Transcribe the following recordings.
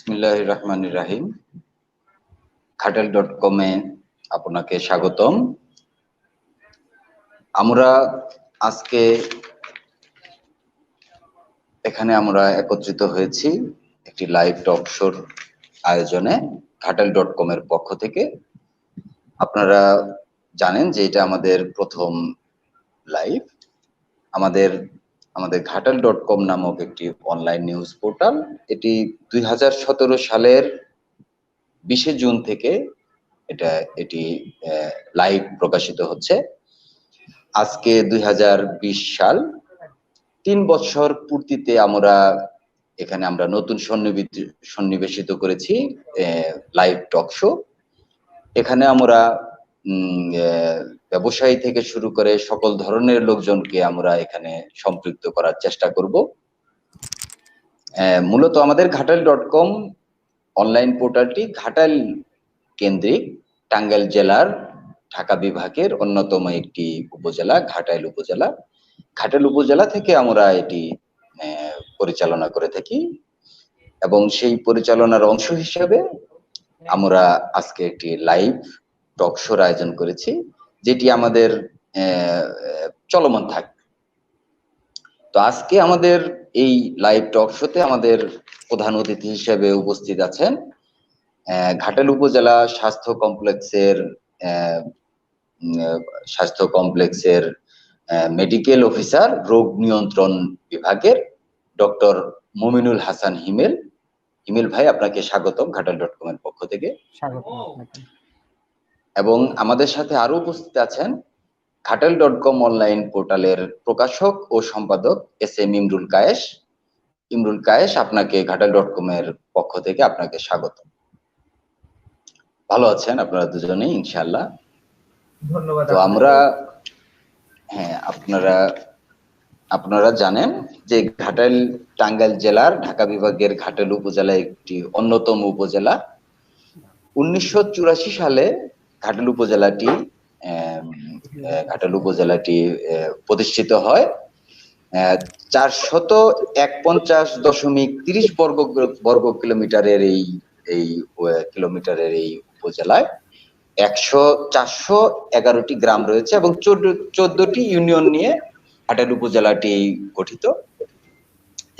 বিসমিল্লাহির রহমানির রহিম। ঘাটাল.com-এ আপনাকে স্বাগতম। আমরা আজকে এখানে একত্রিত হয়েছি একটি লাইভ টক শোর আয়োজনে ঘাটাল.com-এর পক্ষ থেকে। আপনারা জানেন যে এটা আমাদের প্রথম লাইভ। আমাদের ঘাটাল.com নামক একটি অনলাইন নিউজ পোর্টাল, এটি 2017 সালের 20 জুন থেকে এটি লাইভ প্রকাশিত হচ্ছে। আজকে 2020 সাল, 3 বছর পূর্তিতে আমরা নতুন সন্নিবেশিত করেছি লাইভ টক শো। এখানে আমরা ব্যবসায়ী থেকে শুরু করে সকল ধরনের লোকজনকে আমরা এখানে সম্পৃক্ত করার চেষ্টা করব। মূলত আমাদের ঘাটাল.com অনলাইন পোর্টালটি ঘাটাল কেন্দ্রিক টাঙ্গাইল জেলার ঢাকা বিভাগের অন্যতম একটি উপজেলা ঘাটাইল উপজেলা। ঘাটাইল উপজেলা থেকে আমরা এটি পরিচালনা করে থাকি এবং সেই পরিচালনার অংশ হিসেবে আমরা আজকে একটি লাইভ টক শোর আয়োজন করেছি, যেটি আমাদের চলমান থাকবে। তো আজকে আমাদের এই লাইভ টক শোতে আমাদের প্রধান অতিথি হিসেবে উপস্থিত আছেন ঘাটাইল উপজেলা স্বাস্থ্য কমপ্লেক্সের মেডিকেল অফিসার রোগ নিয়ন্ত্রণ বিভাগের ডক্টর মুমিনুল হাসান হিমেল। হিমেল ভাই, আপনাকে স্বাগতম ঘাটাল.com এর পক্ষ থেকে। এবং আমাদের সাথে আরো উপস্থিত আছেন ঘাটাল.com অনলাইন পোর্টালের প্রকাশক ও সম্পাদক এস.এম. ইমরুল কায়েস। ইমরুল কায়েস, আপনাকে ঘাটাল.com এর পক্ষ থেকে আপনাকে স্বাগত। ভালো আছেন আপনারা দুজনেই ইনশাআল্লাহ? ধন্যবাদ। তো আমরা আপনারা জানেন যে ঘাটাইল টাঙ্গাইল জেলার ঢাকা বিভাগের ঘাটাইল উপজেলা একটি অন্যতম উপজেলা। 1984 সালে ঘাটাইল উপজেলাটি প্রতিষ্ঠিত হয়। 441.30 বর্গ কিলোমিটারের এই উপজেলায় 411টি গ্রাম রয়েছে এবং 14টি ইউনিয়ন নিয়ে ঘাটাইল উপজেলাটি গঠিত।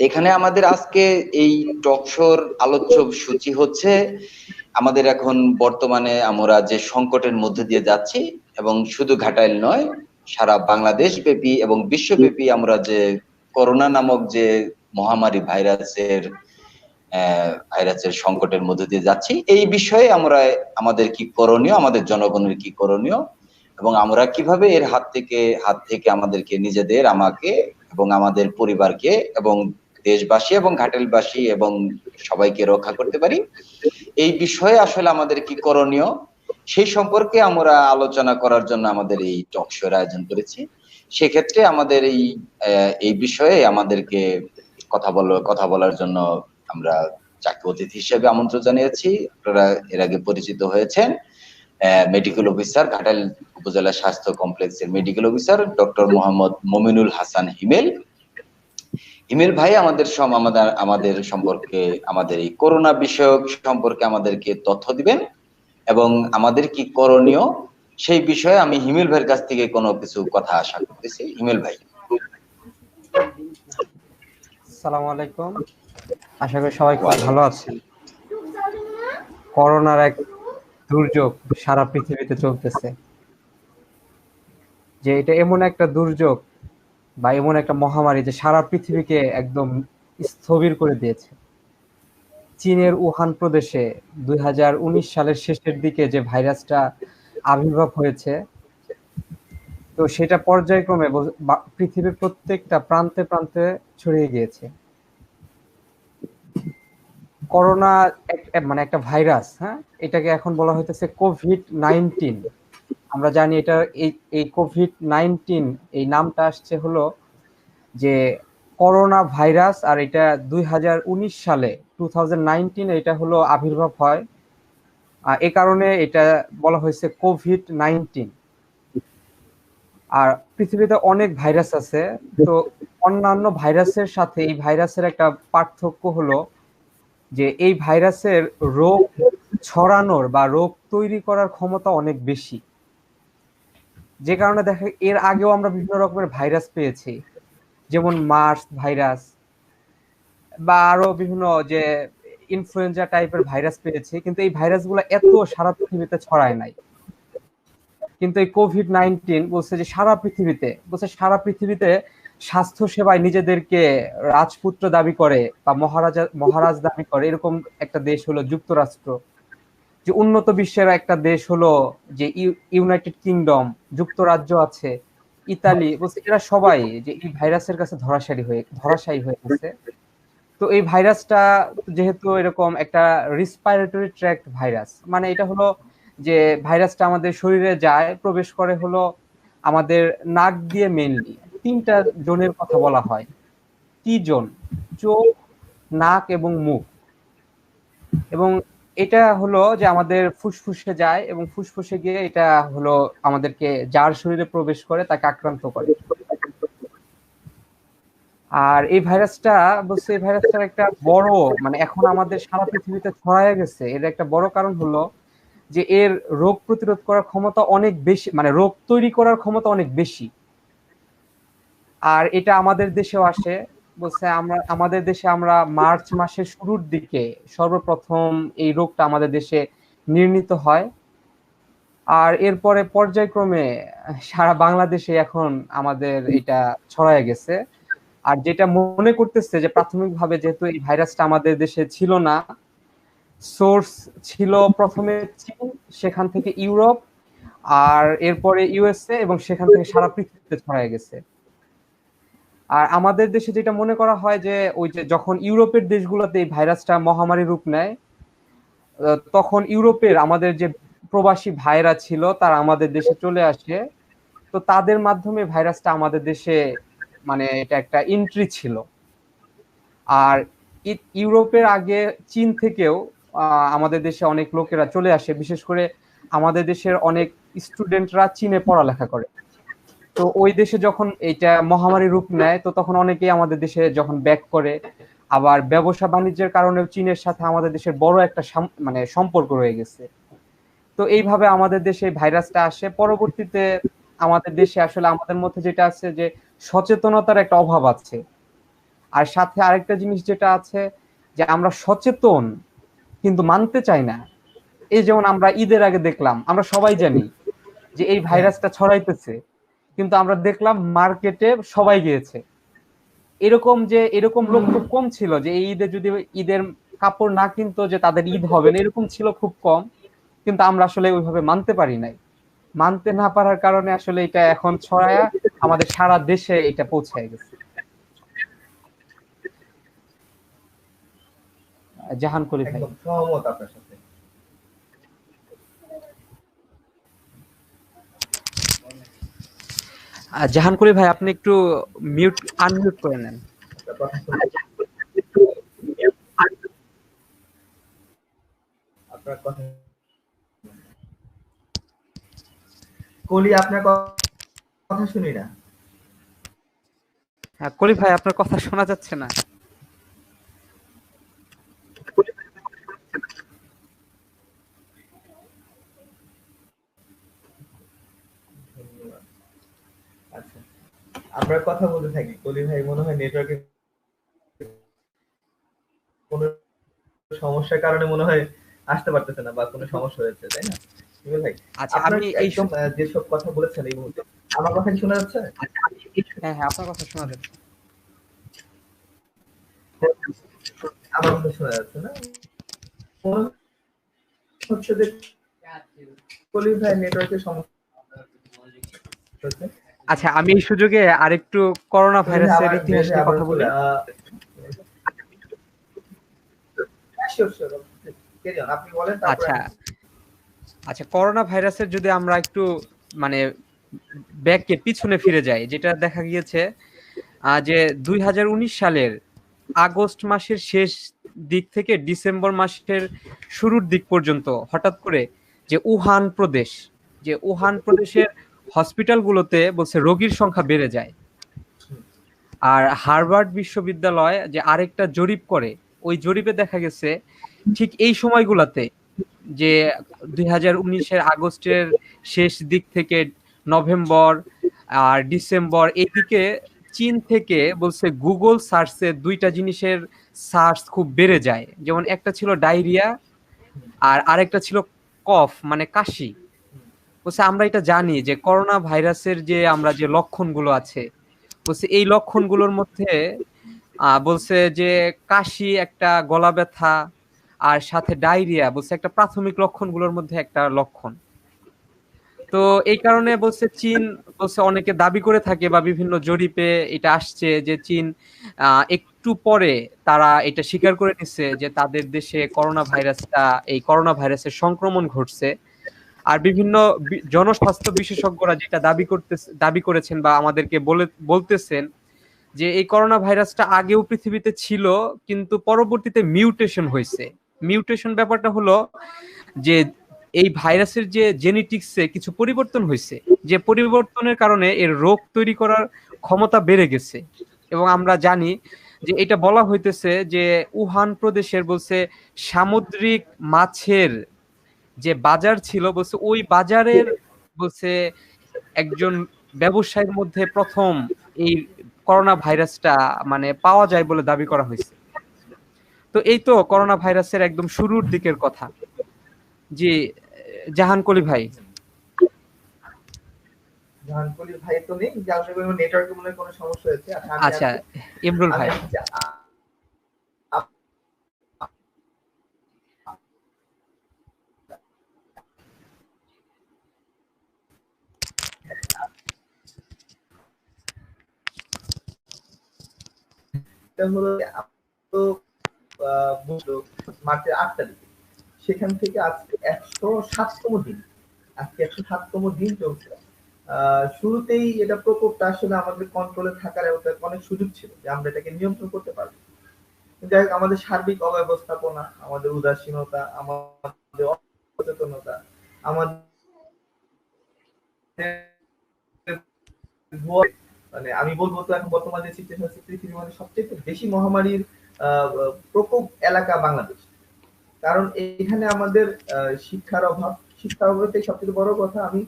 এখানে আমাদের আজকে এই টক শোর আলোচ্য সূচি হচ্ছে আমাদের এখন বর্তমানে আমরা যে সংকটের মধ্যে দিয়ে যাচ্ছি, এবং শুধু ঘাটাইল নয়, সারা বাংলাদেশ ব্যাপী এবং বিশ্বব্যাপী আমরা যে করোনা নামক যে মহামারী ভাইরাসের সংকটের মধ্যে দিয়ে যাচ্ছি, এই বিষয়ে আমাদের কি করণীয়, আমাদের জনগণের কি করণীয়, এবং আমরা কিভাবে এর হাত থেকে আমাদেরকে আমাকে এবং আমাদের পরিবারকে এবং দেশবাসী এবং ঘাটাইলবাসী এবং সবাইকে রক্ষা করতে পারি, এই বিষয়ে আসলে আমাদের কি করণীয় সেই সম্পর্কে আমরা আলোচনা করার জন্য আমাদের এই টক শোর আয়োজন করেছি। সেক্ষেত্রে আমাদের এই বিষয়ে আমাদেরকে কথা বলার জন্য আমরা চাকরি অতিথি হিসেবে আমন্ত্রণ জানিয়েছি। আপনারা এর আগে পরিচিত হয়েছেন, মেডিকেল অফিসার, ঘাটাইল উপজেলা স্বাস্থ্য কমপ্লেক্সের medical officer doctor Mohammad Muminul Hasan Himel. Himel ভাই আমাদের সম্পর্কে, আমাদের এই করোনা বিষয়ক সম্পর্কে আমাদেরকে তথ্য দিবেন এবং আমাদের কি করণীয় সেই বিষয়ে আমি হিমেল ভাইয়ের কাছ থেকে কোনো কিছু কথা আশা করতেছি। হিমেল ভাই। আসসালামু আলাইকুম, আশা করি সবাই খুব ভালো আছেন। করোনার এক দুর্যোগ সারা পৃথিবীতে চলতেছে, যে এটা এমন একটা দুর্যোগ বা এমন একটা মহামারী যে সারা পৃথিবীকে একদম স্থবির করে দিয়েছে। চীনের উহান প্রদেশে 2019 সালের শেষের দিকে যে ভাইরাসটা আবির্ভাব হয়েছে, তো সেটা পর্যায়ক্রমে পৃথিবীর প্রত্যেকটা প্রান্তে প্রান্তে ছড়িয়ে গিয়েছে। করোনা একটা ভাইরাস, এটাকে এখন বলা হইতেছে কোভিড-19। আমরা জানি এটা এই কোভিড-19 এই নামটা আসছে হলো যে করোনা ভাইরাস, আর এটা 2019 সালে 2019 এটা হলো আবির্ভাব হয়, এই কারণে এটা বলা হয়েছে কোভিড-19। আর পৃথিবীতে অনেক ভাইরাস আছে, তো অন্যান্য ভাইরাসের সাথে এই ভাইরাসের একটা পার্থক্য হলো যে এই ভাইরাসের রোগ ছড়ানোর বা রোগ তৈরি করার ক্ষমতা অনেক বেশি, যে কারণে দেখা এর আগেও আমরা বিভিন্ন রকমের ভাইরাস পেয়েছি, যেমন মার্স ভাইরাস বা আরো বিভিন্ন যে ইনফ্লুয়েঞ্জা টাইপের ভাইরাস পেয়েছি, কিন্তু এই ভাইরাসগুলো এত সারা পৃথিবীতে ছড়ায় নাই। কিন্তু এই কোভিড-19 বলছে যে সারা পৃথিবীতে স্বাস্থ্য সেবায় নিজেদেরকে রাজপুত্র দাবি করে বা মহারাজ দাবি করে এরকম একটা দেশ হলো যুক্তরাষ্ট্র, যে উন্নত বিশ্বের একটা দেশ হলো যে ইউনাইটেড কিংডম, যুক্তরাজ্য আছে, ইতালি, বলছে এরা সবাই যে এই ভাইরাসের কাছে ধরাশায়ী হয়ে গেছে। তো এই ভাইরাসটা যেহেতু এরকম একটা রেসপিরেটরি ট্র্যাক্ট ভাইরাস, মানে এটা হলো যে ভাইরাসটা আমাদের শরীরে যায়, প্রবেশ করে হলো আমাদের নাক দিয়ে। মেইনলি 3টা জোনের কথা বলা হয়। কি জোন? চোখ, নাক এবং মুখ। এবং এটা হলো যে আমাদের ফুসফুসে যায় এবং ফুসফুসে গিয়ে এটা হলো আমাদেরকে যার শরীরে প্রবেশ করে তাকে আক্রান্ত করে। আর এই ভাইরাসটার একটা বড়, মানে এখন আমাদের সারা পৃথিবীতে ছড়ায় গেছে, এর একটা বড় কারণ হলো যে এর রোগ প্রতিরোধ করার ক্ষমতা অনেক বেশি, মানে রোগ তৈরি করার ক্ষমতা অনেক বেশি। আর এটা আমাদের দেশেও আসে। বলছে আমাদের দেশে আমরা মার্চ মাসের শুরুর দিকে সর্বপ্রথম এই রোগটা আমাদের দেশে নির্ণীত হয়। আর এরপরে পর্যায়ক্রমে সারা বাংলাদেশে এখন আমাদের এটা ছড়ায় গেছে। আর যেটা মনে করতেছে যে প্রাথমিকভাবে যেহেতু এই ভাইরাসটা আমাদের দেশে ছিল না, সোর্স ছিল প্রথমে চীন, সেখান থেকে ইউরোপ, আর এরপরে ইউএসএ, এবং সেখান থেকে সারা পৃথিবীতে ছড়ায় গেছে। আর আমাদের দেশে যেটা মনে করা হয় যে ওই যে যখন ইউরোপের দেশগুলোতে এই ভাইরাসটা মহামারী রূপ নেয়, তখন ইউরোপের আমাদের যে প্রবাসী ভাইরা ছিল তারা আমাদের দেশে চলে আসে। তো তাদের মাধ্যমে ভাইরাসটা আমাদের দেশে, মানে এটা একটা এন্ট্রি ছিল। আর ইউরোপের আগে চীন থেকেও আমাদের দেশে অনেক লোকেরা চলে আসে, বিশেষ করে আমাদের দেশের অনেক স্টুডেন্টরা চীনে পড়ালেখা করে। তো ওই দেশে যখন এটা মহামারী রূপ নেয়, তো তখন অনেকেই আমাদের দেশে যখন ব্যাক করে, আবার ব্যবসা বাণিজ্যের কারণে চীনের সাথে আমাদের দেশের বড় একটা মানে সম্পর্ক রয়ে গেছে। তো এইভাবে আমাদের দেশে ভাইরাসটা আসে। পরবর্তীতে আমাদের দেশে আসলে আমাদের মধ্যে যেটা আছে যে সচেতনতার একটা অভাব আছে। আর সাথে আরেকটা জিনিস যেটা আছে যে আমরা সচেতন কিন্তু মানতে চাই না। এই যেমন আমরা ঈদের আগে দেখলাম, আমরা সবাই জানি যে এই ভাইরাসটা ছড়াইতেছে, কিন্তু আমরা দেখলাম মার্কেটে সবাই গিয়েছে। এরকম লোক খুব কম ছিল যে এই ঈদে যদি ঈদের কাপড় না কিনতো যে তাদের ঈদ হবে না, এরকম ছিল খুব কম। কিন্তু আমরা আসলে ওইভাবে মানতে পারি নাই। মানতে না পারার কারণে আসলে এটা এখন ছড়ায়া আমাদের সারা দেশে এটা পৌঁছায় গেছে। জাহান কলি ভাই। একদম সহমত আপনার সাথে। জাহান কলি ভাই, আপনি একটু আনমিউট করে নেন। আপনার কথা কলি, আপনার কথা শুনি না। হ্যাঁ কলি ভাই, আপনার কথা শোনা যাচ্ছে না। আচ্ছা, আপনার কথা বলতে থাকি। কলি ভাই মনে হয় নেটওয়ার্কের কোনো সমস্যার কারণে মনে হয় আসতে পারতেছে না, বা কোনো সমস্যা হয়েছে, তাই না ভাই? আচ্ছা, আপনি আমি একদম যেসব কথা বলেছেন এই মুহূর্তে, আমার কথা কি শোনা যাচ্ছে? হ্যাঁ হ্যাঁ, আপনার কথা শোনা যাচ্ছে। আমার কথা শোনা যাচ্ছে না? হচ্ছে যে কলি ভাই নেটওয়ার্কের সমস্যা। আচ্ছা, আমি এই সুযোগে আরেকটু করোনা ভাইরাসের ইতিহাস নিয়ে কথা বলি। আচ্ছা আচ্ছা, করোনা ভাইরাসের যদি আমরা একটু মানে ব্যাকে পিছনে ফিরে যাই, যেটা দেখা গিয়েছে যে 2019 সালের আগস্ট মাসের শেষ দিক থেকে ডিসেম্বর মাসের শুরুর দিক পর্যন্ত হঠাৎ করে যে উহান প্রদেশের হসপিটালগুলোতে বলছে রোগীর সংখ্যা বেড়ে যায়। আর হার্ভার্ড বিশ্ববিদ্যালয় যে আরেকটা জরিপ করে ওই জরিপে দেখা গেছে ঠিক এই সময়গুলাতে, যে 2019-এর আগস্টের শেষ দিক থেকে নভেম্বর আর ডিসেম্বর এইদিকে চীন থেকে বলছে গুগল সার্চে দুইটা জিনিসের সার্চ খুব বেড়ে যায়। যেমন একটা ছিল ডায়রিয়া আর আরেকটা ছিল কফ, মানে কাশি। বলছে আমরা এটা জানি যে করোনা ভাইরাসের যে আমরা যে লক্ষণগুলো আছে, বলছে এই লক্ষণগুলোর মধ্যে বলছে যে কাশি একটা, গলা ব্যথা আর সাথে ডায়রিয়া বলছে একটা প্রাথমিক লক্ষণগুলোর মধ্যে একটা লক্ষণ। তো এই কারণে বলছে চীন, বলছে অনেকে দাবি করে থাকে বা বিভিন্ন জরিপে এটা আসছে যে চীন একটু পরে তারা এটা স্বীকার করে নিচ্ছে যে তাদের দেশে এই করোনা ভাইরাসের সংক্রমণ ঘটছে। আর বিভিন্ন জনস্বাস্থ্য বিশেষজ্ঞরা যেটা দাবি করেছেন বা আমাদেরকে বলতেছেন যে এই করোনা ভাইরাসটা আগেও পৃথিবীতে ছিল, কিন্তু পরবর্তীতে মিউটেশন হয়েছে। মিউটেশন ব্যাপারটা হলো যে এই ভাইরাসের যে জেনেটিক্সে কিছু পরিবর্তন হয়েছে, যে পরিবর্তনের কারণে এর রোগ তৈরি করার ক্ষমতা বেড়ে গেছে। এবং আমরা জানি যে এটা বলা হইতেছে যে উহান প্রদেশের বলছে সামুদ্রিক মাছের যে বাজার ছিল, বলছে ওই বাজারের বলছে একজন ব্যবসায়ীর মধ্যে প্রথম এই করোনা ভাইরাসটা মানে পাওয়া যায় বলে দাবি করা হয়েছে। তো এই তো করোনা ভাইরাসের একদম শুরুর দিকের কথা। জি, জাহান কলি ভাই। জাহানকলির ভাই তো নেই, জাহানকলির নেটওয়ার্কে মনে হয় কোনো সমস্যা হয়েছে। আচ্ছা, ইমরুল ভাই। মার্চের 8 তারিখ, সেখান থেকে আজকে 107তম দিন, আজকে 107তম দিন চলছে। শুরুতেই এটা প্রকোপটা আসলে আমাদের কন্ট্রোলে থাকার অনেক সুযোগ ছিল যে আমরা এটাকে নিয়ন্ত্রণ করতে পারবো। যাই হোক, আমাদের সার্বিক অব্যবস্থাপনা, আমাদের উদাসীনতা, আমাদের অসচেতনতা, আমাদের মানে আমি বলবো তো এখন বর্তমানে সিচুয়েশন হচ্ছে পৃথিবীর মধ্যে সবচেয়ে বেশি মহামারীর প্রকোপ এলাকা বাংলাদেশ। কারণ এখানে আমাদের শিক্ষার অভাব, শিক্ষার অভাবতে সবচেয়ে বড় কথা, আমি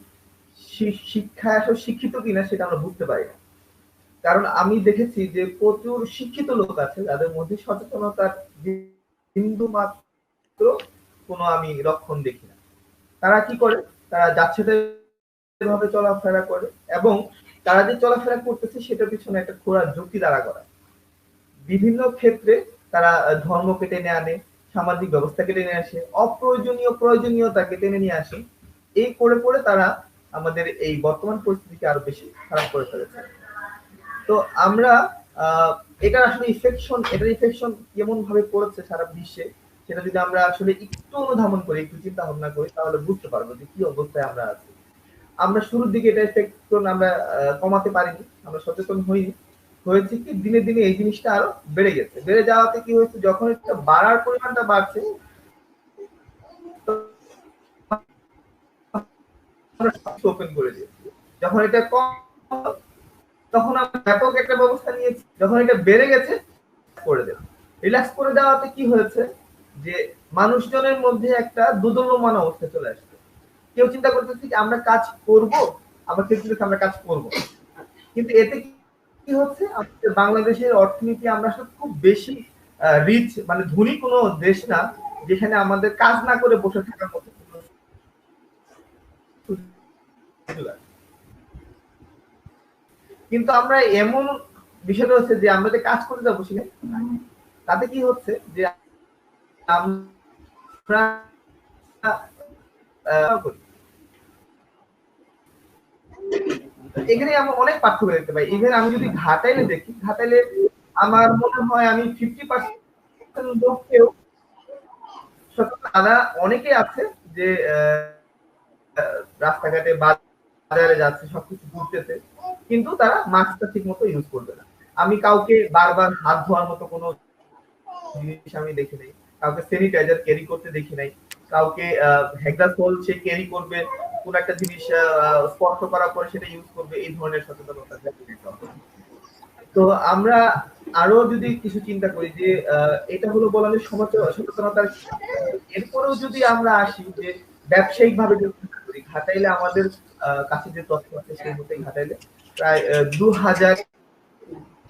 শিক্ষায় আসলে শিক্ষিত কিনা সেটা আমরা বুঝতে পারি না। কারণ আমি দেখেছি যে প্রচুর শিক্ষিত লোক আছে যাদের মধ্যে সচেতনতার বিন্দু মাত্র কোনো আমি লক্ষণ দেখি না। তারা কি করে, তারা যাচ্ছে ভাবে চলাফেরা করে, এবং তারা যে চলাফেরা করতেছে সেটার পিছনে একটা খোঁড়া যুক্তি দাঁড়া করা। বিভিন্ন ক্ষেত্রে তারা ধর্মকে টেনে আনে, সামাজিক ব্যবস্থাকে টেনে আসে, প্রয়োজনীয়তাকে টেনে নিয়ে আসে। এই করে করে তারা আমাদের এই বর্তমান পরিস্থিতিকে আরো বেশি খারাপ করে ফেলেছে। তো আমরা এটার আসলে ইফেকশন কেমন ভাবে পড়েছে সারা বিশ্বে, সেটা যদি আমরা আসলে একটু অনুধাবন করি, একটু চিন্তা ভাবনা করি, তাহলে বুঝতে পারবো যে কি অবস্থায় আমরা আছি। আমরা শুরুর দিকে এটা ইফেকশন আমরা কমাতে পারিনি, আমরা সচেতন হইনি। হয়েছে কি, দিনে দিনে এই জিনিসটা আরো বেড়ে গেছে। বেড়ে যাওয়াতে কি হয়েছে, যখন এটা বাড়ার পরিমাণটা বাড়ছে, ওপেন করে দিয়েছি। যখন এটা কম, তখন আমরা ব্যাপক একটা ব্যবস্থা নিয়েছি। যখন এটা বেড়ে গেছে, করে দেব। রিল্যাক্স করে দেওয়াতে কি হয়েছে, যে মানুষজনের মধ্যে একটা দোদুল্যমান অবস্থা চলে আসছে। কেউ চিন্তা করতেছে যে আমরা কাজ করব, আবার কেউ চিন্তা আমরা কাজ করব। কিন্তু এতে কি হচ্ছে, আমাদের বাংলাদেশের অর্থনীতি, আমরা খুব বেশি রিচ মানে ধনী কোনো দেশ না যেখানে আমাদের কাজ না করে বসে থাকার মতো। কিন্তু আমরা এমন বিষয়টা হচ্ছে যে আমরা যে কাজ করতে যাবো সেখানে, তাতে কি হচ্ছে যে আমরা এখানে আমরা অনেক পার্থক্য দেখতে পাই। ইভেন আমি যদি ঘাটাইলে দেখি, ঘাটাইলে আমার মনে হয় আমি 50% লোককেও, তারা অনেকে আছে যে রাস্তাঘাটে বাজারে যাচ্ছে, সবকিছু ঘুরতেছে, কিন্তু তারা মাস্কটা ঠিক মতো ইউজ করবে না। আমি কাউকে বারবার হাত ধোয়ার মতো কোনো জিনিস আমি দেখি নাই, কাউকে স্যানিটাইজার ক্যারি করতে দেখি নাই, কাউকে হেক্সাসোল সে ক্যারি করবে, কোন একটা জিনিস স্পর্শ করার পরে সেটা ইউজ করবে, এই ধরনের সচেতনতা। তো আমরা আরো যদি কিছু চিন্তা করি যে এটা হলো বলালে সচেতনতার, এরপরেও যদি আমরা আসি যে ব্যবসায়িক ভাবে যদি চিন্তা করি, ঘাটাইলে আমাদের কাছে যে তথ্য আছে সেই মতে ঘাটাইলে প্রায় 2000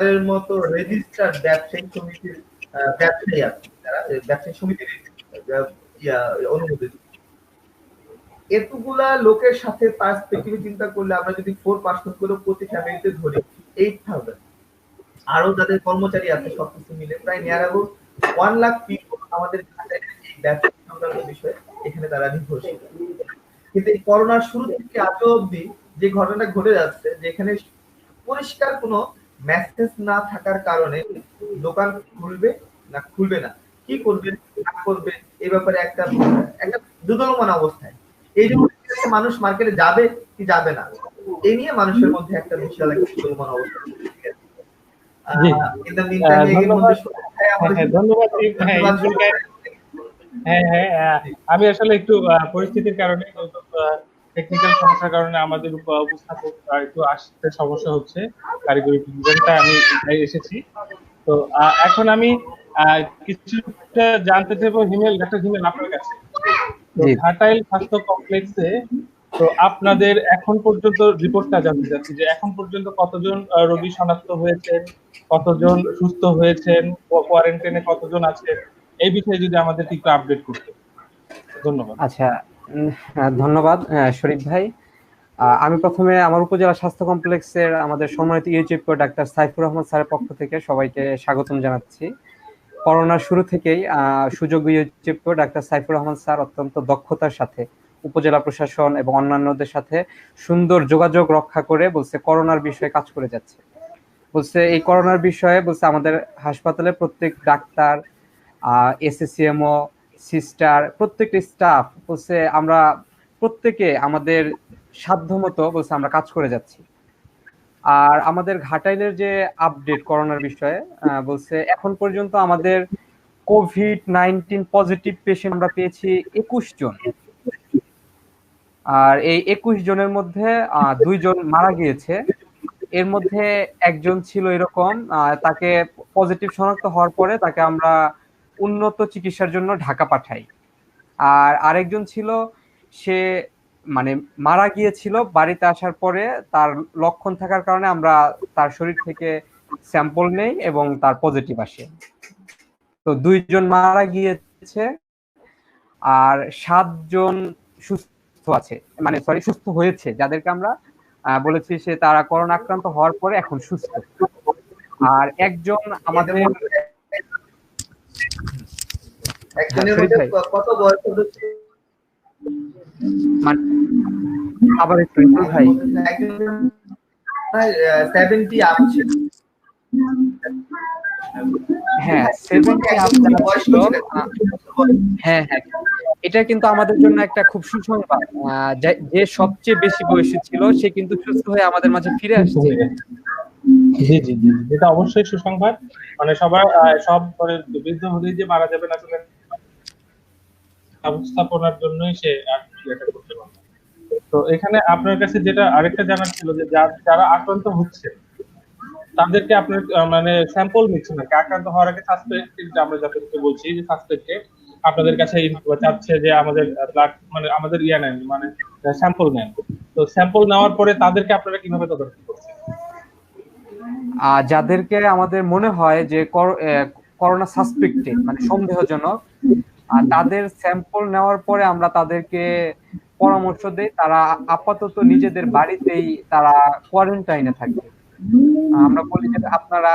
এর মতো রেজিস্টার্ড ব্যবসায়িক সমিতির ব্যবসায়ী আছে, যারা ব্যবসায়িক সমিতির অনুমোদিত। এতগুলা লোকের সাথে পার্সপেক্টিভে চিন্তা করলে আমরা যদি 4% করে প্রতি ফ্যামিলিতে ধরি 8000, আরো যাদের কর্মচারী আছে সবকিছু মিলে প্রায় নিয়ার অ্যাবাউট 1 লাখ পিপল আমাদের এই ব্যবসা সংক্রান্ত বিষয়ে এখানে তারা নির্ভরশীল। কিন্তু এই করোনার শুরু থেকে আজও অবধি যে ঘটনা ঘটে যাচ্ছে, যেখানে পরিষ্কার কোনো মেসেজ না থাকার কারণে দোকান খুলবে না খুলবে না, কি করবে না করবে, এই ব্যাপারে একটা দুদলমান অবস্থায়। এই জন্য মানুষ মার্কেটে যাবে কি যাবে না, এই নিয়ে মানুষের মধ্যে একটা বিশাল একটা দুদলমান অবস্থা। আমি আসলে একটু পরিস্থিতির কারণে, টেকনিক্যাল সমস্যার কারণে আমাদের উপস্থাপক একটু আসতে সমস্যা হচ্ছে, কারিগরি প্রয়োজনটা আমি এসেছি। তো এখন আমি কিছুটা জানতে চাইবো হিমেল, ডাক্তার হিমেল আপনার কাছে। ঘাটাইল স্বাস্থ্য কমপ্লেক্সে তো আপনাদের এখন পর্যন্ত রিপোর্টটা জানতে চাচ্ছি যে এখন পর্যন্ত কতজন রোগী শনাক্ত হয়েছেন, কতজন সুস্থ হয়েছেন, কোয়ারেন্টাইনে কতজন আছেন, এই বিষয়ে যদি আমাদের একটু আপডেট করতে। ধন্যবাদ। আচ্ছা, ধন্যবাদ শরীফ ভাই। আমি প্রথমে আমার উপজেলা স্বাস্থ্য কমপ্লেক্সের আমাদের সম্মানিত ইউচিপকো ডাক্তার সাইফুর রহমান স্যারের পক্ষ থেকে সবাইকে স্বাগতম জানাচ্ছি। করোনার শুরু থেকেই সুযোগ্য ইউচিপকো ডাক্তার সাইফুর রহমান স্যার অত্যন্ত দক্ষতার সাথে উপজেলা প্রশাসন এবং অন্যান্যদের সাথে সুন্দর যোগাযোগ রক্ষা করে বলছে করোনার বিষয়ে কাজ করে যাচ্ছে। বলছে এই করোনার বিষয়ে বলছে আমাদের হাসপাতালে প্রত্যেক ডাক্তার, এসএসসিএমও, সিস্টার, প্রত্যেকটা স্টাফ বলছে আমরা প্রত্যেকে আমাদের সাধ্যমতো বলছে আমরা কাজ করে যাচ্ছি। আর আমাদের ঘাটাইলের যে আপডেট করোনার বিষয়ে বলছে এখন পর্যন্ত আমাদের কোভিড-19 পজিটিভ পেশেন্ট আমরা পেয়েছি 21 জন। আর এই 21 জনের মধ্যে 2 জন মারা গিয়েছে। এর মধ্যে একজন ছিল এরকম, তাকে পজিটিভ শনাক্ত হওয়ার পরে তাকে আমরা উন্নত চিকিৎসার জন্য ঢাকা পাঠাই। আর আরেকজন ছিল সে মানে মারা গিয়েছিল, বাড়িতে আসার পরে তার লক্ষণ থাকার কারণে আমরা তার শরীর থেকে স্যাম্পল নেই এবং তার পজিটিভ আসে। তো 2 জন মারা গিয়েছে আর 7 জন সুস্থ আছে, মানে সরি সুস্থ হয়েছে, যাদেরকে আমরা বলেছি সে তারা করোনা আক্রান্ত হওয়ার পরে এখন সুস্থ। আর একজন আমাদের কত বয়স হচ্ছে আবার একটু ভাই 70 আপ ছিল। হ্যাঁ 70 আপ ছিল। হ্যাঁ হ্যাঁ, এটা কিন্তু আমাদের জন্য একটা খুব সুসংবাদ, যে সবচেয়ে বেশি বয়সী ছিল সে কিন্তু সুস্থ হয়ে আমাদের মাঝে ফিরে আসছে। জি জি জি, এটা অবশ্যই সুসংবাদ। মানে সবার সব করে বৃদ্ধ হলেই যে মারা যাবে না, ব্যবস্থাপনার জন্যই সে এটা করতে পারবে। তো এখানে আপনার কাছে যেটা আরেকটা জানার ছিল যে যারা আক্রান্ত হচ্ছে তাদেরকে আপনার মানে স্যাম্পল নিচ্ছেন নাকি? আক্রান্ত হওয়ার আগে সাসপেক্টেড, আমরা যাদেরকে বলছি যে সাসপেক্টেড, আপনাদের কাছে চাচ্ছে যে আমাদের ব্লাড মানে আমাদের নেন, মানে স্যাম্পল নেন। তো স্যাম্পল নেওয়ার পরে তাদেরকে আপনারা কিভাবে তদারকি করছেন? যাদেরকে আমাদের মনে হয় যে করোনা সাসপেক্টেড মানে সন্দেহজনক, তাদের স্যাম্পল নেওয়ার পরে আমরা তাদেরকে পরামর্শ দেই তারা আপাতত নিজেদের বাড়িতেই তারা কোয়ারেন্টাইনে থাকবে। আমরা বলি যে আপনারা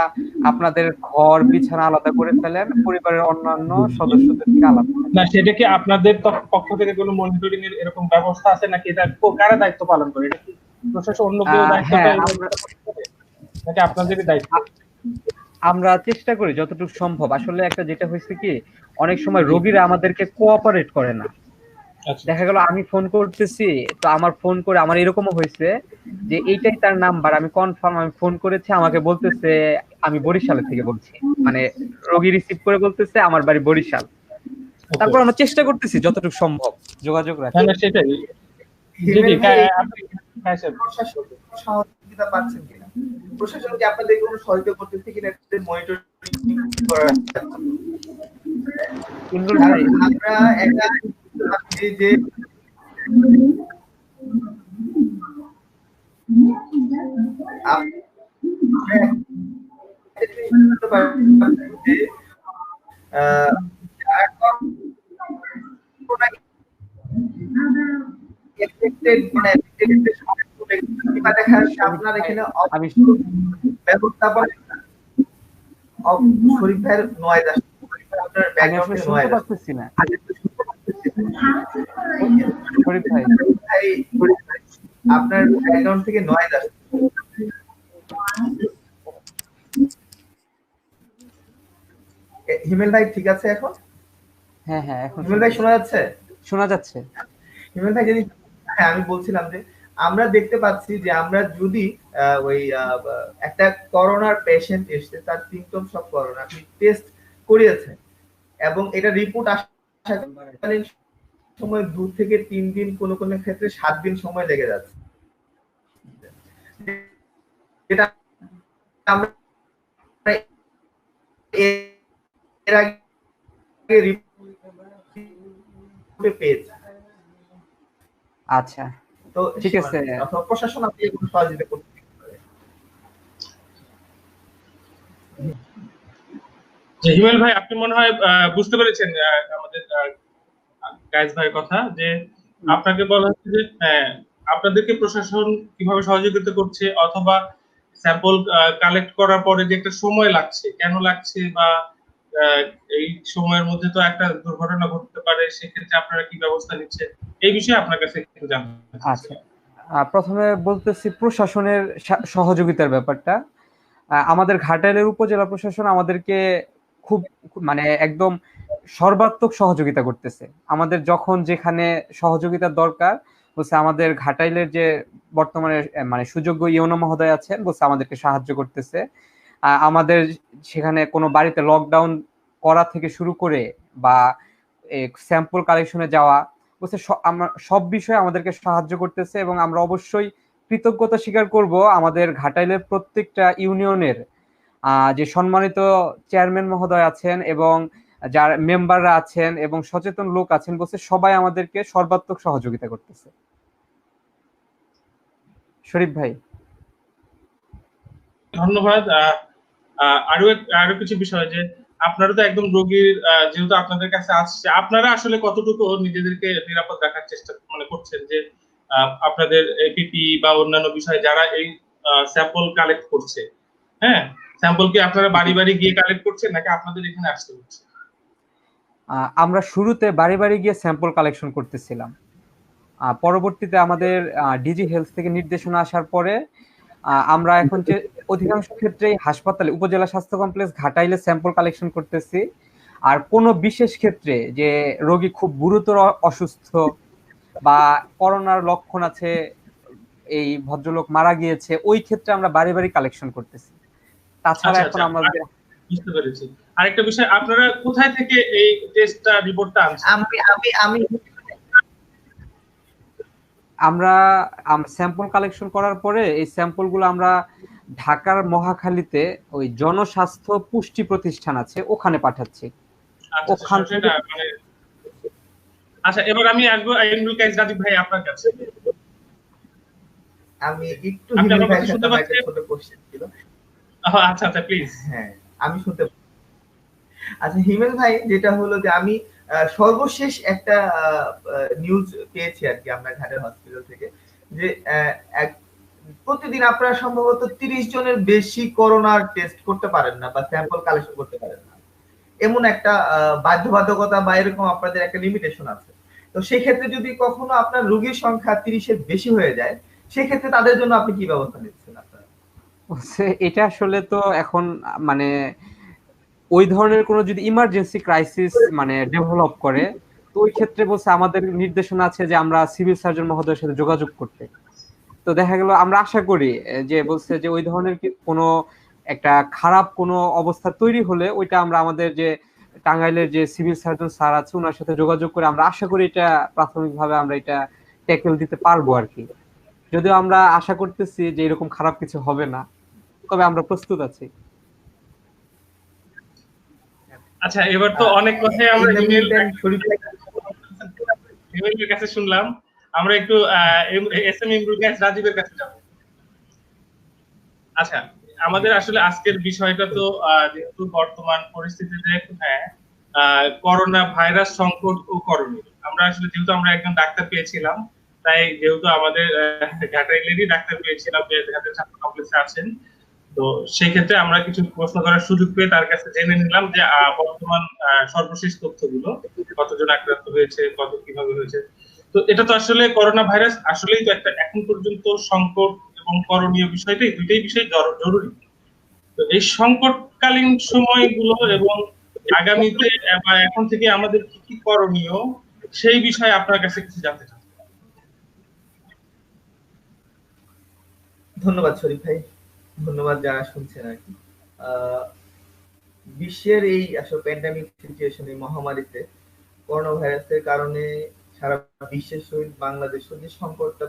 আপনাদের ঘর বিছানা আলাদা করে ফেলেন, পরিবারের অন্যান্য সদস্যদের থেকে আলাদা। না, সেটা কি আপনাদের পক্ষ থেকে কোনো মনিটরিং এর এরকম ব্যবস্থা আছে নাকি? এটা কারা দায়িত্ব পালন করে? এটা কি প্রশাসন অন্য কেউ দায়িত্ব পালন করে নাকি আপনাদেরই দায়িত্ব? আমরা চেষ্টা করি যতটুকু সম্ভব। আসলে একটা যেটা হয়েছে কি, অনেক সময় রোগীরা আমাদেরকে কোঅপারেট করে না। দেখা গেল আমি ফোন করতেছি, তো আমার ফোন করে আমার এরকমও হয়েছে যে এইটাই তার নাম্বার, আমি কনফার্ম আমি ফোন করেছি, আমাকে বলতেছে আমি বরিশাল থেকে বলছি, মানে রোগী রিসিভ করে বলতেছে আমার বাড়ি বরিশাল। তারপর আমরা চেষ্টা করতেছি যতটুকু সম্ভব যোগাযোগ রাখতে। হ্যাঁ সেটাই। জি জি, আপনি সহযোগিতা পাচ্ছেন কিনা? প্রশাসন কি আপনাদের কোনো সহায়তা করতেছে কিনা মনিটরিং করার ইমরুল ভাই, আমরা একটা ভাবছি যে আপনার এখানে আমি ব্যবস্থাপনা শরীফ ভাইয়ের নয় দাস আপনার আমি আসলে ব্যাকগ্রাউন্ডে শুনতে নয় পারতেছি না। শরীফ ভাই, আপনার ব্যাকগ্রাউন্ড থেকে নয়েজ আসছে। হিমেল ভাই ঠিক আছে এখন? হ্যাঁ হ্যাঁ, এখন হিমেল ভাই শোনা যাচ্ছে? শোনা যাচ্ছে। হিমেল ভাই যদি হ্যাঁ, আমি বলছিলাম যে আমরা দেখতে পাচ্ছি যে আমরা যদি ওই একটা করোনার পেশেন্ট এসে তার সিম্পটম সব করোনা আপনি টেস্ট করিয়েছেন এবং এটা রিপোর্ট আসাকালীন সময় 2 থেকে 3 দিন, কোন কোন ক্ষেত্রে 7 দিন সময় লেগে যাচ্ছে। এটা আমরা এর আগে রিপোর্টে পেয়েছি। আচ্ছা, তো ঠিক আছে। অথবা প্রশাসন আপনি কোনো সহযোগিতা করতে পারে। যে হিমেল ভাই, আপনি মনে হয় বুঝতে পেরেছেন আমাদের গাইজ ভাইয়ের কথা, যে আপনাকে বলা হচ্ছে যে আপনাদেরকে প্রশাসন কিভাবে সহযোগিতা করছে, অথবা স্যাম্পল কালেক্ট করার পরে যে একটা সময় লাগছে, কেন লাগছে, বা এই সময়ের মধ্যে তো একটা দুর্ঘটনা ঘটতে পারে, সেক্ষেত্রে আপনারা কি ব্যবস্থা নিচ্ছেন, এই বিষয়ে আপনার কাছে একটু জানতে চাই। আচ্ছা, প্রথমে বলতেছি প্রশাসনের সহযোগিতার ব্যাপারটা। আমাদের ঘাটাইলের উপজেলা প্রশাসন আমাদেরকে খুব মানে একদম সর্বাত্মক সহযোগিতা করতেছে। আমাদের যখন যেখানে সহযোগিতার দরকার বলছে, আমাদের ঘাটাইলের যে বর্তমানে মানে সুযোগ্য ইউনো মহোদয় আছেন বলছে আমাদেরকে সাহায্য করতেছে। আমাদের সেখানে কোনো বাড়িতে লকডাউন করা থেকে শুরু করে বা স্যাম্পল কালেকশনে যাওয়া বলছে সব বিষয়ে আমাদেরকে সাহায্য করতেছে, এবং আমরা অবশ্যই কৃতজ্ঞতা স্বীকার করব আমাদের ঘাটাইলের প্রত্যেকটা ইউনিয়নের যে সম্মানিত চেয়ারম্যান মহোদয় আছেন এবং যার মেম্বাররা আছেন এবং সচেতন লোক আছেন বলছে সবাই আমাদেরকে সর্বাত্মক সহযোগিতা করতেছে। শরীফ ভাই, ধন্যবাদ। আরো কিছু বিষয়, যে আপনারা তো একদম রোগীর যেহেতু আপনাদের কাছে আসছে, আপনারা আসলে কতটুকু নিজেদেরকে নিরাপদ রাখার চেষ্টা করছেন, যে আপনাদের এপিপি বা অন্যান্য বিষয় যারা এই স্যাম্পল কালেক্ট করছে, হ্যাঁ, স্যাম্পল কি আপনারা বাড়ি বাড়ি গিয়ে কালেক্ট করছেন নাকি আপনাদের এখানে আসতে হচ্ছে? আমরা শুরুতে বাড়ি বাড়ি গিয়ে স্যাম্পল কালেকশন করতেছিলাম। পরবর্তীতে আমাদের ডিজি হেলথ থেকে নির্দেশনা আসার পরে আমরা এখন যে অধিকাংশ ক্ষেত্রেই হাসপাতালে উপজেলা স্বাস্থ্য কমপ্লেক্স ঘাটাইলে স্যাম্পল কালেকশন করতেছি। আর কোনো বিশেষ ক্ষেত্রে যে রোগী খুব গুরুতর অসুস্থ বা করোনার লক্ষণ আছে, এই ভদ্রলোক মারা গিয়েছে, ওই ক্ষেত্রে আমরা বাড়ি বাড়ি কালেকশন করতেছি। তাছাড়া এখন আমাদের বুঝতে পেরেছি। আরেকটা বিষয়, আপনারা কোথায় থেকে এই টেস্টটা রিপোর্টটা আনছেন? আমি আমরা স্যাম্পল কালেকশন করার পরে এই স্যাম্পলগুলো আমরা ঢাকার মহাখালীতে ওই জনস্বাস্থ্য পুষ্টি প্রতিষ্ঠান আছে, ওখানে পাঠাচ্ছি। ওখান থেকে আচ্ছা, এবার আমি আসবো ইমরুল কাইস রাজীব ভাই আপনার কাছে। আমি একটু হিমেল ভাইয়ের সাথে একটা ছোট কোশ্চেন ছিল। আচ্ছা আচ্ছা, প্লিজ। হ্যাঁ, আমি শুনতে। আচ্ছা হিমেল ভাই, যেটা হলো যে আমি সর্বশেষ একটা নিউজ পেয়েছি আর কি আমরা ঘাটের হসপিটাল থেকে, যে প্রতিদিন আপনারা সম্ভবত 30 জনের বেশি করোনার টেস্ট করতে পারেন না বা স্যাম্পল কালেকশন করতে পারেন না, এমন একটা বাধ্যবাধকতা বা এরকম আপনাদের একটা লিমিটেশন আছে। তো সেই ক্ষেত্রে যদি কখনো আপনার রোগীর সংখ্যা 30-এর বেশি হয়ে যায়, সেই ক্ষেত্রে তাদের জন্য আপনি কি ব্যবস্থা নিচ্ছেন আপনারা? এটা আসলে তো এখন মানে ওই ধরনের কোনো যদি ইমার্জেন্সি ক্রাইসিস মানে ডেভেলপ করে, তো ওই ক্ষেত্রে বলছে আমাদের নির্দেশনা আছে যে আমরা সিভিল সার্জন মহোদয়ের সাথে যোগাযোগ করতে। তো দেখা গেল আমরা আশা করি যে বলছে যে ওই ধরনের কোনো একটা খারাপ কোনো অবস্থা তৈরি হলে ওইটা আমরা আমাদের যে টাঙ্গাইলের যে সিভিল সার্জন স্যার আছে ওনার সাথে যোগাযোগ করে আমরা আশা করি এটা প্রাথমিকভাবে আমরা এটা ট্যাকেল দিতে পারবো আর কি। যদিও আমরা আশা করতেছি যে এরকম খারাপ কিছু হবে না। তবে আমরা প্রস্তুত আছি। আচ্ছা, এবার তো অনেক কথাই আমরা ইমেলের কাছে শুনলাম, আমরা একটু এস এম ইমরুল গায়েস রাজীবের কাছে যাব। আচ্ছা, আমাদের আসলে আজকের বিষয়টা তো যেহেতু বর্তমান পরিস্থিতিতে করোনা ভাইরাস সংকট ও করণীয়, আমরা আসলে যেহেতু আমরা একজন ডাক্তার পেয়েছিলাম, তাই যেহেতু আমাদের ঘাটাইলেরই ডাক্তার পেয়েছিলাম, ছাত্র কমপ্লেক্সে আছেন, তো সেই ক্ষেত্রে আমরা কিছু প্রশ্ন করার সুযোগ পেয়ে তার কাছে জেনে নিলাম যে বর্তমান সর্বশেষ তথ্যগুলো, কতজন আক্রান্ত হয়েছে, কত কিভাবে হয়েছে। তো এটা তো আসলে করোনা ভাইরাস আসলেই তো একটা এখন পর্যন্ত সংকট এবং করণীয় বিষয়টাই, দুইটাই বিষয় জরুরি। তো এই সংকটকালীন সময়গুলো এবং আগামীতে বা এখন থেকে আমাদের কি কি করণীয়, সেই বিষয়ে আপনার কাছে কিছু জানতে চাই। ধন্যবাদ শরীফ ভাই, ধন্যবাদ যারা শুনছেন আর কি। বিশ্বের এই আসলে প্যান্ডামিক সিচুয়েশন, এই মহামারীতে করোনা ভাইরাসের কারণে সারা বিশ্বের সহিত বাংলাদেশের যে সংকটটা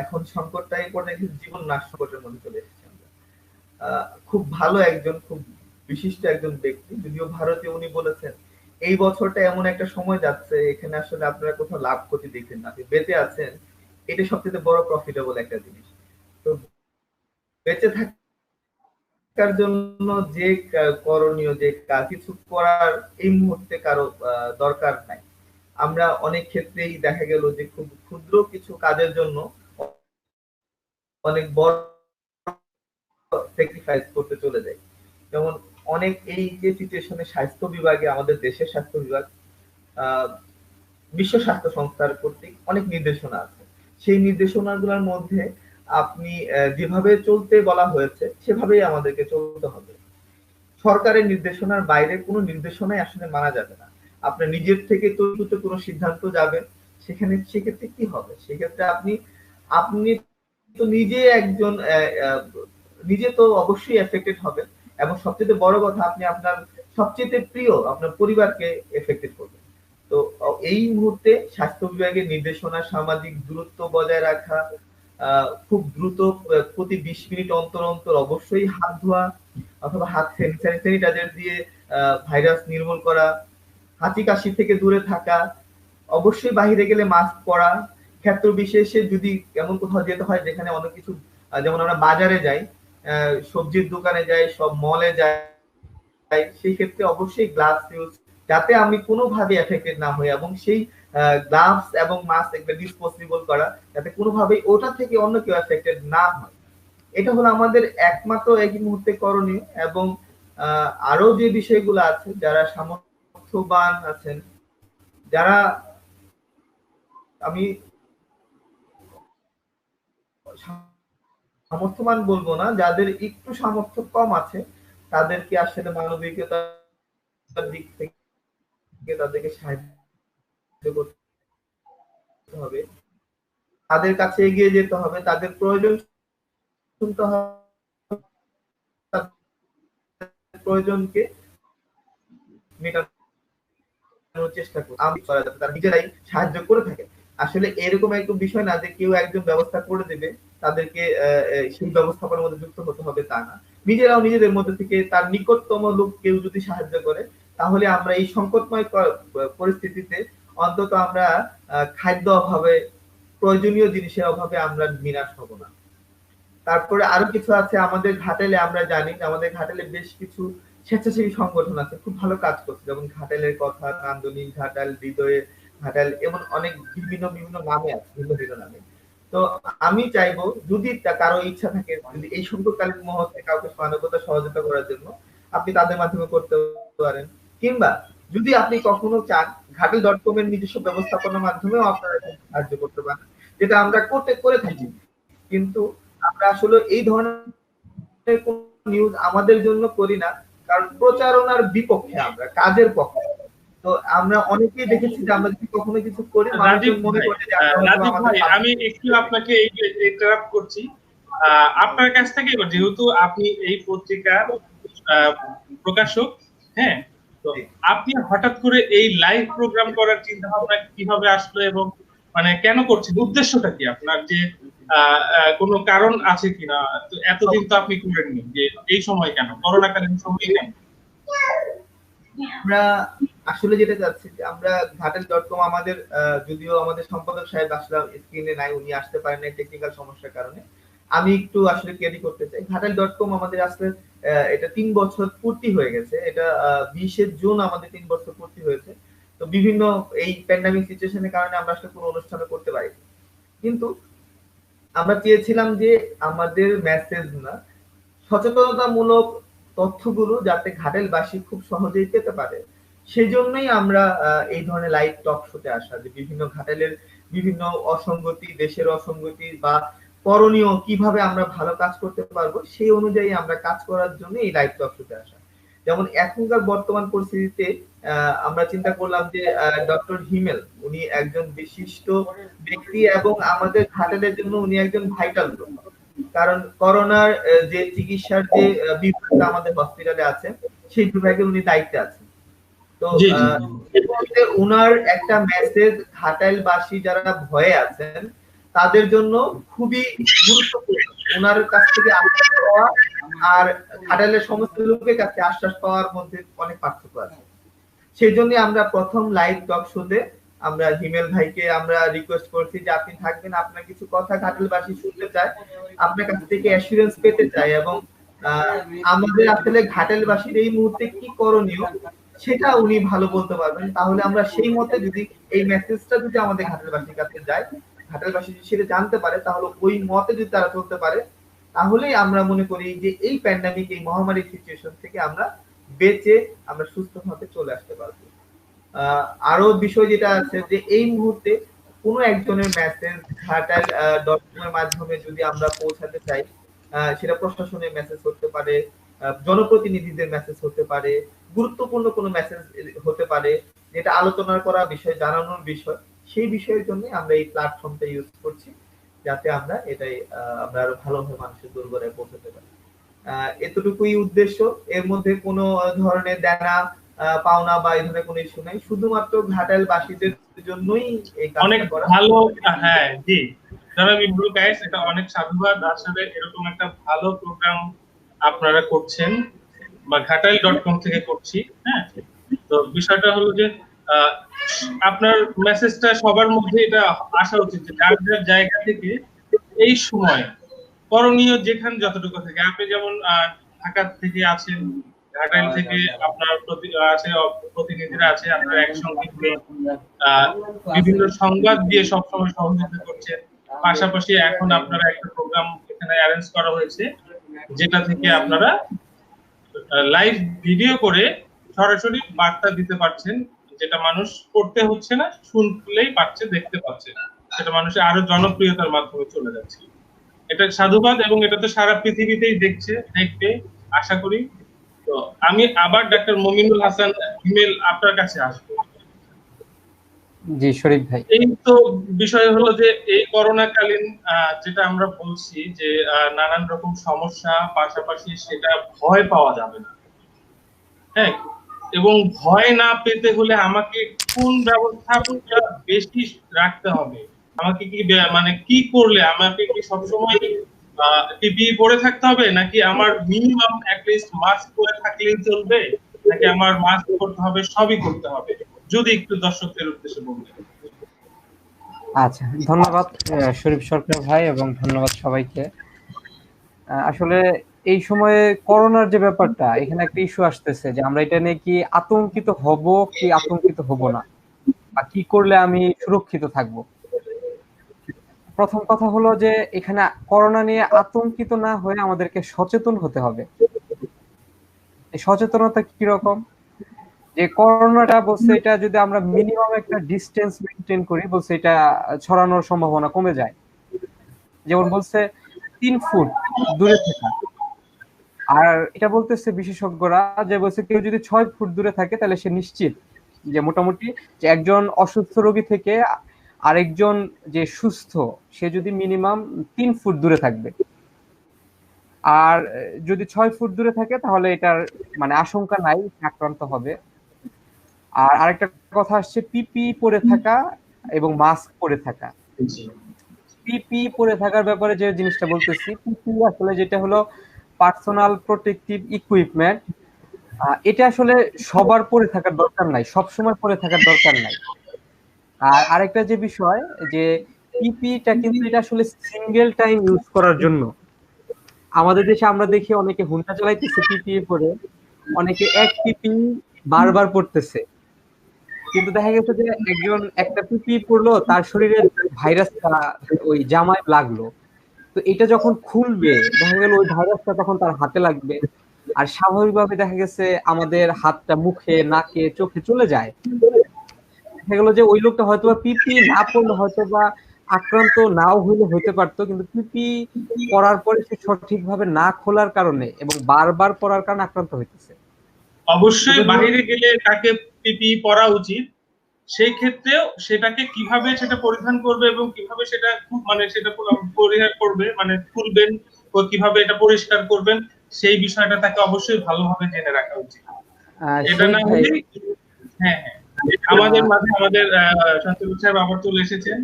এখন সংকটটাই পড়ে জীবন নাশ সংকটের মধ্যে চলে এসেছে। খুব ভালো একজন, খুব বিশিষ্ট একজন ব্যক্তি, যদিও ভারতীয়, উনি বলেছেন এই বছরটা এমন একটা সময় যাচ্ছে এখানে আসলে আপনারা কোথাও লাভ ক্ষতি দেখবেন না, আপনি বেঁচে আছেন, এটা সবচেয়ে বড় প্রফিটেবল একটা জিনিস। তো বেঁচে থাকার জন্য যে করণীয়, যে কিছু করার এই মুহূর্তে কারো দরকার নাই। আমরা অনেক ক্ষেত্রেই দেখা গেল যে খুব ক্ষুদ্র কিছু কাজের জন্য অনেক বড় স্যাক্রিফাইস করতে চলে যায়। যেমন অনেক এই যে সিচুয়েশনে স্বাস্থ্য বিভাগে, আমাদের দেশের স্বাস্থ্য বিভাগ বিশ্ব স্বাস্থ্য সংস্থার কর্তৃক অনেক নির্দেশনা আছে। সেই নির্দেশনাগুলোর মধ্যে আপনি যেভাবে চলতে বলা হয়েছে সেভাবেই আমাদেরকে চলতে হবে। সরকারের নির্দেশনার বাইরে কোনো নির্দেশনাই আসলে মানা যাবে না। আপনার নিজের থেকে তৈরি কোনো সিদ্ধান্ত যাবেন, সেক্ষেত্রে কি হবে? সেক্ষেত্রে আপনি তো নিজে তো অবশ্যই এফেক্টেড হবে, এবং সবচেয়ে বড় কথা, আপনি আপনার সবচেয়ে প্রিয় আপনার পরিবারকে এফেক্টেড করবেন। তো এই মুহূর্তে স্বাস্থ্য বিভাগের নির্দেশনা, সামাজিক দূরত্ব বজায় রাখা, খুব দ্রুত প্রতি 20 মিনিট অন্তর অন্তর অবশ্যই হাত ধোয়া অথবা হাত স্যানিটাইজার দিয়ে ভাইরাস নির্মূল করা, হাঁচি কাশি থেকে দূরে থাকা, অবশ্যই বাহিরে গেলে মাস্ক পরা, ক্ষেত্র বিশেষে যদি এমন কোথাও যেতে হয় যেখানে অনেক কিছু, যেমন আমরা বাজারে যাই, সবজির দোকানে যাই, সব মলে যাই, সেই ক্ষেত্রে অবশ্যই গ্লাভস ইউজ, যাতে আমি কোনোভাবে এফেক্টেড না হই, এবং সেই গ্লাভস এবং মাস্ক একটা ডিসপোজেবল করা, যাতে কোনোভাবেই ওটা থেকে অন্য কেউ এফেক্টেড না হয়। এটা হলো আমাদের একমাত্র এই মুহূর্তে করণীয়। এবং আরো যে বিষয়গুলো আছে, যারা সামর্থ্যবান আছেন, যারা, আমি সামর্থ্যবান বলবো না, যাদের একটু সামর্থ্য কম আছে, তাদেরকে আসলে মানবিকতার দিক থেকে তাদেরকে সাহায্য করতে হবে, তাদের কাছে এগিয়ে যেতে হবে, তাদের প্রয়োজন শুনতে হবে, প্রয়োজনকে মেটানোর চেষ্টা করতে হবে, তারা নিজেরাই সাহায্য করে থাকে। আসলে এরকম একটা বিষয় না যে কেউ একজন ব্যবস্থা করে দেবে, তাদেরকে সেই ব্যবস্থাপনার মধ্যে যুক্ত হতে হবে, তা না। নিজেরাও নিজেদের মধ্যে থেকে তার নিকটতম লোক কেউ যদি সাহায্য করে, তাহলে আমরা এই সংকটময় পরিস্থিতিতে অন্তত আমরা খাদ্য অভাবে, প্রয়োজনীয় জিনিসের অভাবে আমরা নিরাশ হব না। তারপরে আরো কিছু আছে আমাদের ঘাটালে, আমরা জানি যে আমাদের ঘাটালে বেশ কিছু স্বেচ্ছাসেবী সংগঠন আছে, খুব ভালো কাজ করছে, যেমন ঘাটালের কথা, নান্দনিক, ঘাটাল, হৃদয়ে ঘাটাল, এমন অনেক বিভিন্ন বিভিন্ন নামে আছে, ভিন্ন ভিন্ন নামে। তো আমি চাইবো, যদি কারো ইচ্ছা থাকে, যদি এই সংকটকালীন মুহূর্তে কাউকে মানবতা সহযোগিতা করার জন্য, আপনি তাদের মাধ্যমে করতে পারেন, কিংবা যদি আপনি কখনো চান, ঘাটাল.com এর নিজস্ব ব্যবস্থাপনার মাধ্যমেও আপনারা সাহায্য করতে পারেন, যেটা আমরা করে থাকি। কিন্তু আমরা আসলে এই ধরনের কোন নিউজ আমাদের জন্য করি না, কারণ প্রচারণার বিপক্ষে, আমরা কাজের পক্ষে। তো আমরা অনেকেই দেখেছি যে আমরা যদি কখনো কিছু করি, রাজীব ভাই, আমি একটু আপনাকে ইন্টারাপ্ট করছি। আপনার কাছ থেকে, যেহেতু আপনি এই পত্রিকার প্রকাশক, হ্যাঁ, তো আপনি হঠাৎ করে এই লাইভ প্রোগ্রাম করার চিন্তা ভাবনা কিভাবে আসলো, এবং মানে কেন করছেন, উদ্দেশ্যটা কি আপনার, যে কোনো কারণ আছে কিনা? তো এতদিন তো আপনি করেননি, যে এই সময় কেন, করোনাকালীন সময় কেন? আমরা আসলে যেটা চাচ্ছি যে আমরা ঘাটাল.com আমাদের যদিও আমাদের সম্পাদক সাহেব আসলে স্ক্রিনে নাই, উনি আসতে পারেন না টেকনিক্যাল সমস্যার কারণে, আমি একটু আসলে ক্যারি করতে চাই। ঘাটাল.com আমাদের আসলে এটা 3 বছর পূর্তি হয়ে গেছে। এটা 20 জুন আমাদের 3 বছর পূর্তি হয়েছে। তো বিভিন্ন এই প্যান্ডামিক সিচুয়েশনের কারণে আমরা আসলে কোনো অনুষ্ঠান করতে পারিনি। কিন্তু আমরা চেয়েছিলাম যে আমাদের মেসেজ না, সচেতনতামূলক তথ্যগুলো যাতে ঘাটালবাসী খুব সহজেই পেতে পারে, সেজন্যই আমরা এই ধরনের লাইভ টক শোতে আসা, যে বিভিন্ন ঘাটালের বিভিন্ন অসঙ্গতি, দেশের অসঙ্গতি বা করণীয় কিভাবে আমরা ভালো কাজ করতে পারবো সেই অনুযায়ী আমরা কাজ করার জন্য এই লাইভ টক শোতে আসা। যেমন এখনকার বর্তমান পরিস্থিতিতে আমরা চিন্তা করলাম যে ডক্টর হিমেল উনি একজন বিশিষ্ট ব্যক্তি এবং আমাদের ঘাটালের জন্য উনি একজন ভাইটাল লোক। কারণ করোনার যে চিকিৎসার যে বিভাগটা আমাদের হসপিটালে আছে সেই বিভাগে উনি দায়িত্বে আছেন। তো উনার একটা মেসেজ ঘাটাইলবাসী যারা ভয়ে আছেন তাদের জন্য খুবই গুরুত্বপূর্ণ। উনার কাছ থেকে আশ্বাস পাওয়া আর ঘাটাইলের সমস্ত লোকের কাছে আশ্বাস পাওয়ার মধ্যে অনেক পার্থক্য আছে। সেই জন্য আমরা প্রথম লাইভ টক শোতে আমরা হিমেল ভাইকে আমরা রিকোয়েস্ট করছি যে আপনি থাকবেন, আপনার কিছু কথা ঘাটালবাসী শুনতে চায়, আপনার কাছ থেকে অ্যাসুরেন্স পেতে চায় এবং আমাদের আসলে ঘাটালবাসীর এই মুহূর্তে কি করণীয় সেটা উনি ভালো বলতে পারবেন। তাহলে আমরা সেই মতে যদি এই মেসেজটা যদি আমাদের ঘাটালবাসীর কাছে যায়, ঘাটালবাসী যদি সেটা জানতে পারে, তাহলে ওই মতে যদি তারা চলতে পারে, তাহলেই আমরা মনে করি যে এই প্যান্ডামিক, এই মহামারী সিচুয়েশন থেকে আমরা বেঁচে আমরা সুস্থভাবে চলে আসতে পারবো। আরো বিষয় যেটা আছে যে এই মুহূর্তে কোনো একজনের মেসেজ ঘাটাল.com এর মাধ্যমে যদি আমরা পৌঁছাতে চাই, সেটা প্রশাসনের মেসেজ হতে পারে, জনপ্রতিনিধিদের মেসেজ হতে পারে, গুরুত্বপূর্ণ কোনো মেসেজ হতে পারে, যেটা আলোচনা করা বিষয়, জানানোর বিষয়, সেই বিষয়ের জন্য আমরা এই প্ল্যাটফর্মটা ইউজ করছি, যাতে আমরা এটাই আমরা আরো ভালোভাবে মানুষের দরবারে পৌঁছাতে পারি। এতটুকুই উদ্দেশ্য। এর মধ্যে কোনো ধরনের দেনা পাওনা বা এই ধরনের কোনো ইস্যু নাই, শুধুমাত্র ঘাটালবাসীদের জন্যই এই অনেক কাজটা করা। ভালো। হ্যাঁ জি, জনাব ইমরুল গাইস, এটা অনেক সাধুবাদ। আসলে এরকম একটা ভালো প্রোগ্রাম আপনারা করছেন, বা ঘাটাইল.com থেকে করছি। হ্যাঁ, তো বিষয়টা হলো যে আপনার মেসেজটা সবার মধ্যে এটা আসা উচিত যে যার যার জায়গা থেকে এই সময় করণীয় যেখানে যতটুকু থেকে, আপনি যেমন ঢাকা থেকে আছেন, ঘাটাইল থেকে আপনার প্রতিনিধিরা আছে, আপনারা একসঙ্গে বিভিন্ন সংবাদ দিয়ে সবসময় সহযোগিতা করছেন। পাশাপাশি এখন আপনারা একটা প্রোগ্রাম এখানে অ্যারেঞ্জ করা হয়েছে, যেটা থেকে আপনারা লাইভ ভিডিও করে সরাসরি বার্তা দিতে পারছেন, যেটা মানুষ পড়তে হচ্ছে না, শুনলেই পাচ্ছে, দেখতে পাচ্ছে, সেটা মানুষের আরো জনপ্রিয়তার মাধ্যমে চলে যাচ্ছে। এটা সাধুবাদ, এবং এটা তো সারা পৃথিবীতেই দেখবে আশা করি। তো আমি আবার ডাক্তার মমিনুল হাসান হিমেল আপনার কাছে আসবো। জি শরীফ ভাই, এই তো বিষয় হলো যে এই করোনাকালীন যেটা আমরা বলছি যে নানান রকম সমস্যা, পাশাপাশি সেটা ভয় পাওয়া যাবে না। হ্যাঁ, এবং ভয় না পেতে হলে আমাকে কোন ব্যবস্থাপনা বেশি রাখতে হবে, আমাকে কি মানে কি করলে, আমাকে কি সবসময় পিপিই পরে থাকতে হবে, নাকি আমার মিনিমাম অ্যাটলিস্ট মাস্ক পরে থাকলেই চলবে, নাকি আমার মাস্ক পরতে হবে, সবই করতে হবে? যদি একটু দর্শকদের উদ্দেশ্যে বলতেন। আচ্ছা ধন্যবাদ শরীফ সরকার ভাই, এবং ধন্যবাদ সবাইকে। আসলে এই সময়ে করোনার যে ব্যাপারটা, এখানে একটা ইস্যু আসতেছে যে আমরা এটা নিয়ে কি আতঙ্কিত হব কি আতঙ্কিত হব না, বা কি করলে আমি সুরক্ষিত থাকব। প্রথম কথা হলো যে এখানে করোনা নিয়ে আতঙ্কিত না হয়ে আমাদেরকে সচেতন হতে হবে। এই সচেতনতা কি রকম, যে করোনাটা বলছে এটা যদি আমরা মিনিমাম একটা ডিস্টেন্স মেনটেন করি, বলছে এটা ছড়ানোর সম্ভাবনা কমে যায়। যেমন বলছে 3 ফুট দূরে থাকা। আর এটা বলতেছে বিশেষজ্ঞরা, যে বলছে কেউ যদি 6 ফুট দূরে থাকে তাহলে সে নিশ্চিত যে মোটামুটি যে একজন অসুস্থ রোগী থেকে আরেকজন যে সুস্থ সে যদি মিনিমাম 3 ফুট দূরে থাকবে। আর যদি 6 ফুট দূরে থাকে তাহলে এটার মানে আশঙ্কা নাই আক্রান্ত হবে। আর আরেকটা কথা আসছে পিপি পরে থাকা, এবং মাস্ক পরে থাকা। জি। পিপি পরে থাকার ব্যাপারে যে জিনিসটা বলতেছি, পিপি আসলে যেটা হলো পার্সোনাল প্রোটেক্টিভ ইকুইপমেন্ট। এটা আসলে সবার পরে থাকার দরকার নাই, সবসময় পরে থাকার দরকার নাই। আর আরেকটা যে বিষয় যে পিপিটা কিন্তু এটা আসলে সিঙ্গেল টাইম ইউজ করার জন্য। আমাদের দেশে আমরা দেখি অনেকে হুন্ডা চালাইতেছে পিপি পরে, অনেকে এক পিপি বারবার পড়তেছে, কিন্তু দেখা গেছে যে একজন একটা পিপি পরলো, তার শরীরে ভাইরাসটা ওই জামায় লাগলো, তো এটা যখন খুলবে দেখা গেল ওই ভাইরাসটা তখন তার হাতে লাগবে। আর স্বাভাবিকভাবে দেখা গেছে আমাদের হাতটা মুখে, নাকে, চোখে চলে যায়। দেখা গেল যে ওই লোকটা হয়তো বা পিপি না পড়লে হয়তো বা আক্রান্ত নাও হইলে হইতে পারতো, কিন্তু পিপি পরার পরে সে সঠিকভাবে না খোলার কারণে এবং বারবার পরার কারণে আক্রান্ত হইতেছে। অবশ্যই বাইরে গেলে তাকে পিপি পরা উচিত। সেই ক্ষেত্রেও সেটাকে কিভাবে সেটা পরিধান করবে এবং কিভাবে সেটা মানে সেটা পরিহার করবে, মানে খুলবেন ও কিভাবে এটা পরিষ্কার করবেন, সেই বিষয়টা তাকে অবশ্যই ভালোভাবে জেনে রাখা উচিত। এটা না হলে হ্যাঁ হ্যাঁ, আমাদের মাঝে আমাদের সঞ্চালক সাহেব আবার চলে এসেছেন।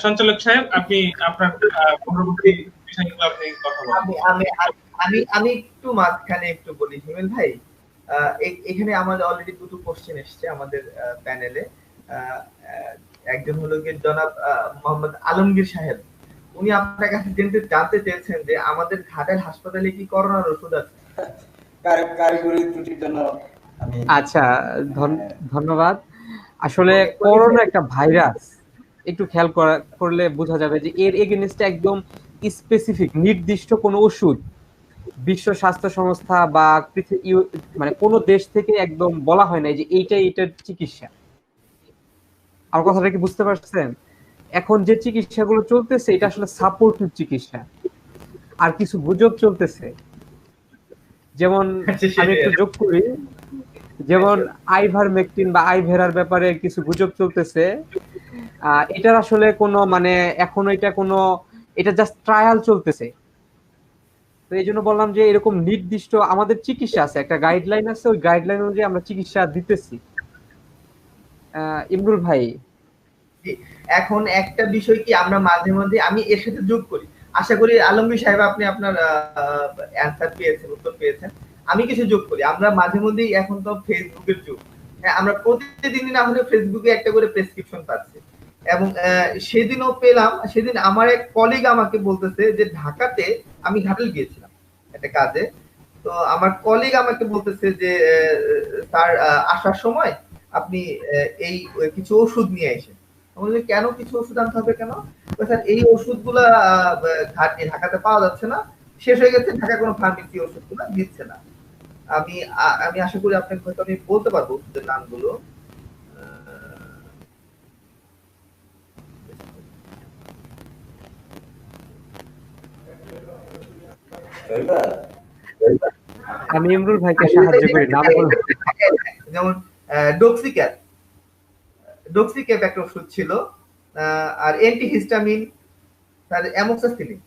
সঞ্চালক সাহেব, আপনি আপনার পরবর্তী বিষয়গুলো আপনি কথা বলেন। আমি একটু মাঝখানে একটু বলি হিমেল ভাই। এখানে আমাদের অলরেডি দুটো কোশ্চেন এসেছে আমাদের প্যানেলে। একজন হলো গিয়ে জনাব মোহাম্মদ আলমগীর সাহেব। উনি আপনার কাছে জানতে চেয়েছেন যে আমাদের ঘাটের হাসপাতালে কি করোনার ওষুধ আছে? কারিগরি ত্রুটির জন্য আচ্ছা, ধন্যবাদ। আসলে করোনা একটা ভাইরাস, একটু খেয়াল করলে বোঝা যাবে যে এর এগেইনস্টে একদম স্পেসিফিক নির্দিষ্ট কোনো ওষুধ বিশ্ব স্বাস্থ্য সংস্থা বা মানে কোনো দেশ থেকে একদম বলা হয় না যে এইটাই এটার চিকিৎসা। আমার কথাটা কি বুঝতে পারছেন? এখন যে চিকিৎসাগুলো চলতেছে এটা আসলে সাপোর্টিভ চিকিৎসা। আর কিছু গুজব চলতেছে, যেমন আমি একটু যোগ করি, যেমন আইভারমেকটিন বা আইভেরার ব্যাপারে কিছু গুজব চলতেছে। এটার আসলে কোনো মানে এখন এটা জাস্ট ট্রায়াল চলতেছে। তো এই জন্য বললাম যে এরকম নির্দিষ্ট আমাদের চিকিৎসা আছে, একটা গাইডলাইন আছে, ওই গাইডলাইন অনুযায়ী আমরা চিকিৎসা দিতেছি। ইমরুল ভাই, এখন একটা বিষয় কি আমরা মাঝে মধ্যে আমি এর সাথে যোগ করি, আশা করি আলমগীর সাহেব আপনি আপনার অ্যান্সার পেয়েছেন, উত্তর পেয়েছেন। আমি কিছু যোগ করি, আমরা মাঝে মধ্যেই এখন তো ফেসবুকের যুগ, হ্যাঁ আমরা প্রতিদিন না হলে ফেসবুকে একটা করে প্রেসক্রিপশন পাচ্ছি। এবং সেদিনও পেলাম, সেদিন আমার এক কলিগ আমাকে বলতেছে যে ঢাকাতে, আমি ঘাটাল গিয়েছিলাম একটা কাজে, তো আমার কলিগ আমাকে বলতেছে যে তার আসার সময় আপনি এই কিছু ওষুধ নিয়ে এসেন। কেন কিছু ওষুধ আনতে হবে কেন? স্যার এই ওষুধগুলা ঢাকাতে পাওয়া যাচ্ছে না, শেষ হয়ে গেছে, ঢাকা কোনো ফার্মেসি ওষুধগুলা দিচ্ছে না। আমি আশা করি আপনাকে হয়তো আমি বলতে পারবো ওষুধের নামগুলো। আমি ইমরুল ভাইকে সাহায্য করি, নাম বলুন। যেমন ডক্সিক্যাপ, ডক্সিক্যাপ একটা ওষুধ ছিল, আর অ্যান্টিহিস্টামিন, তার অ্যামোক্সিসিলিন।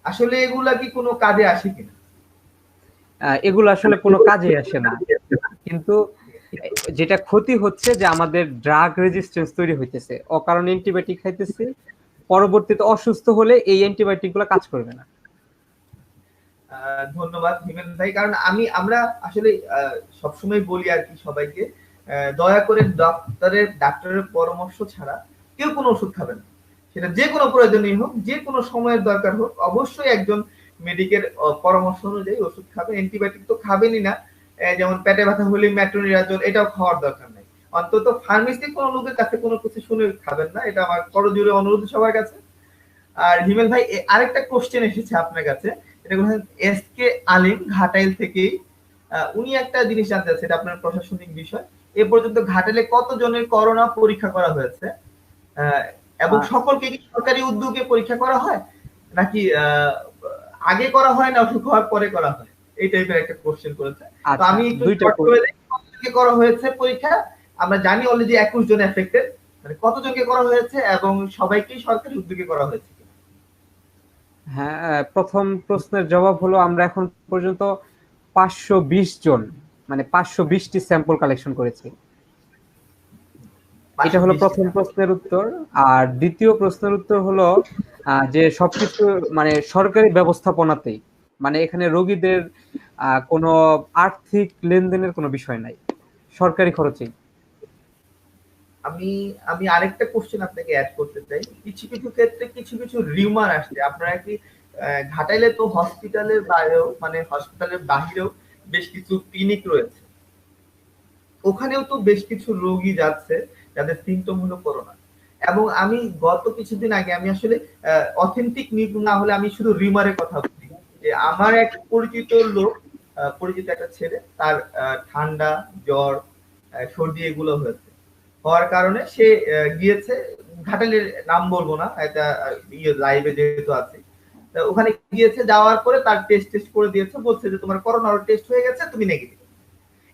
আসলে এগুলা কি কোনো কাজে আসে কিনা? এগুলো আসলে কোনো কাজে আসে না, কিন্তু যেটা ক্ষতি হচ্ছে যে আমাদের ড্রাগ রেজিস্ট্যান্স তৈরি হইতেছে, অকারণে অ্যান্টিবায়োটিক খাইতেছি, পরবর্তীতে অসুস্থ হলে এই অ্যান্টিবায়োটিক গুলো কাজ করবে না। ধন্যবাদ হিমেন ভাই। কারণ আমরা আসলে সবসময় বলি আর কি সবাইকে, দয়া করে ডাক্তারের পরামর্শ ছাড়া কেউ কোনো ওষুধ খাবেন না। সেটা যে কোনো প্রয়োজনীয় হোক, যে কোনো সময়ের দরকার হোক, অবশ্যই একজন মেডিকেল পরামর্শ অনুযায়ী ওষুধ খাবেন। অ্যান্টিবায়োটিক তো খাবেনই না, যেমন পেটে ব্যথা হলে মেট্রোনিডাজল, এটাও খাওয়ার দরকার নাই। অন্তত ফার্মেসি কোনো লোকের কাছে কোনো কিছু শুনে খাবেন না, এটা আমার করজোরে অনুরোধ সবার কাছে। আর হিমেল ভাই আরেকটা কোশ্চেন এসেছে আপনার কাছে, এটা বলছেন এসকে আলিম ঘাটাইল থেকেই। উনি একটা জিনিস জানতে চাচ্ছেন, এটা আপনার প্রশাসনিক বিষয়। এ পর্যন্ত ঘাটাইলে কতজনের করোনা পরীক্ষা করা হয়েছে, এবং সকলকে কি সরকারি উদ্যোগে পরীক্ষা করা হয় নাকি আগে করা হয় না অসুখ হওয়ার পরে করা হয়? এই টাইপের একটা কোশ্চেন করেছে। তো আমি একটু কতজনকে করা হয়েছে পরীক্ষা। আমরা জানি অলরেডি 21 জন এফেক্টেড, মানে কতজনকে করা হয়েছে এবং সবাইকেই সরকারি উদ্যোগে করা হয়েছে? হ্যাঁ, প্রথম প্রশ্নের জবাব হলো আমরা এখন পর্যন্ত 520 জন, মানে 520টি স্যাম্পল কালেকশন করেছি। এটা হলো প্রথম প্রশ্নের উত্তর। আর দ্বিতীয় প্রশ্নের উত্তর হলো যে সবকিছু মানে সরকারি ব্যবস্থাপনাতেই, মানে এখানে রোগীদের কোনো আর্থিক লেনদেনের কোনো বিষয় নাই, সরকারি খরচেই। আমি আমি আরেকটা কোশ্চেন আপনাকে অ্যাড করতে চাই। কিছু কিছু ক্ষেত্রে কিছু কিছু রিউমার আসছে, আপনারা কি ঘাটাইলে তো হসপিটালের বাইরেও মানে হসপিটালের বাহিরেও বেশ কিছু ক্লিনিক রয়েছে, ওখানেও তো বেশ কিছু রোগী যাচ্ছে যাদের সিমটম হলো করোনা। এবং আমি গত কিছুদিন আগে আমি আসলে অথেন্টিক নিউজ না হলে আমি শুধু রিউমারের কথা বলি, যে আমার এক পরিচিত লোক, পরিচিত একটা ছেলে, তার ঠান্ডা জ্বর সর্দি এগুলো হয়েছে, হওয়ার কারণে সে গিয়েছে ঘাটালের, নাম বলবো না, এটা লাইভে যেহেতু আছে, ওখানে গিয়েছে, যাওয়ার পরে তার টেস্ট করে দিয়েছে, বলছে যে তোমার করোনার টেস্ট হয়ে গেছে, তুমি নেগেটিভ।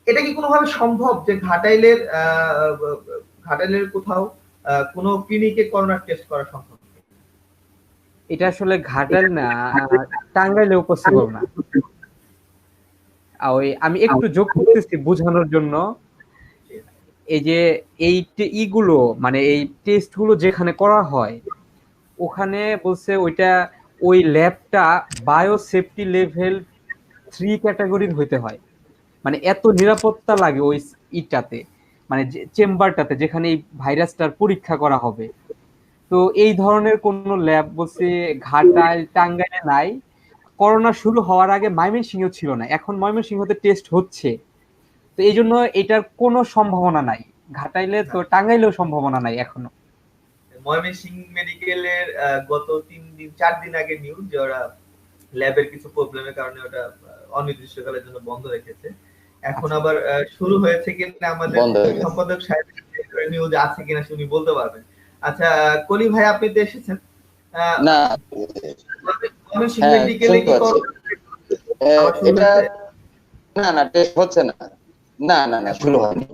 এটা কি কোনোভাবে সম্ভব যে ঘাটাইলের কোথাও কোনো ক্লিনিকে করোনার টেস্ট করা সম্ভব? এটা আসলে ঘাটাল না, টাঙ্গাইলেও পসিবল না। ওই আমি একটু যোগ করতেছি বোঝানোর জন্য। এই যে এই ইগুলো মানে এই টেস্ট গুলো যেখানে করা হয় ওখানে বলছে ওইটা ওই ল্যাবটা বায়োসেফটি লেভেল 3 ক্যাটাগরির হইতে হয়। মানে এত নিরাপত্তা লাগে ওই ইটাতে, মানে চেম্বারটাতে যেখানে এই ভাইরাসটার পরীক্ষা করা হবে। তো এই ধরনের কোন ল্যাব বলছে ঘাটাল টাঙ্গাইলে নাই। করোনা শুরু হওয়ার আগে ময়মনসিংহ ছিল না, এখন ময়মনসিংহতে টেস্ট হচ্ছে। তো এই জন্য এটার কোনো সম্ভাবনা নাই, ঘাটাইলে তো টাঙ্গাইলেও সম্ভাবনা নাই এখনো। ময়মনসিংহ মেডিকেলের গত 4 দিন আগে নিউজ যে ওরা ল্যাবের কিছু প্রবলেমের কারণে ওটা অনির্দিষ্টকালের জন্য বন্ধ রেখেছে। এখন আবার শুরু হয়েছে কিনা আমাদের সম্পাদক সাহেব নিউজ আছে কিনা উনি বলতে পারবেন। আচ্ছা কলি ভাই, আপনি তো এসেছেন না? ময়মনসিংহ মেডিকেলে কি এটা না না টেস্ট হচ্ছে না, না না না শুরু হয়নি।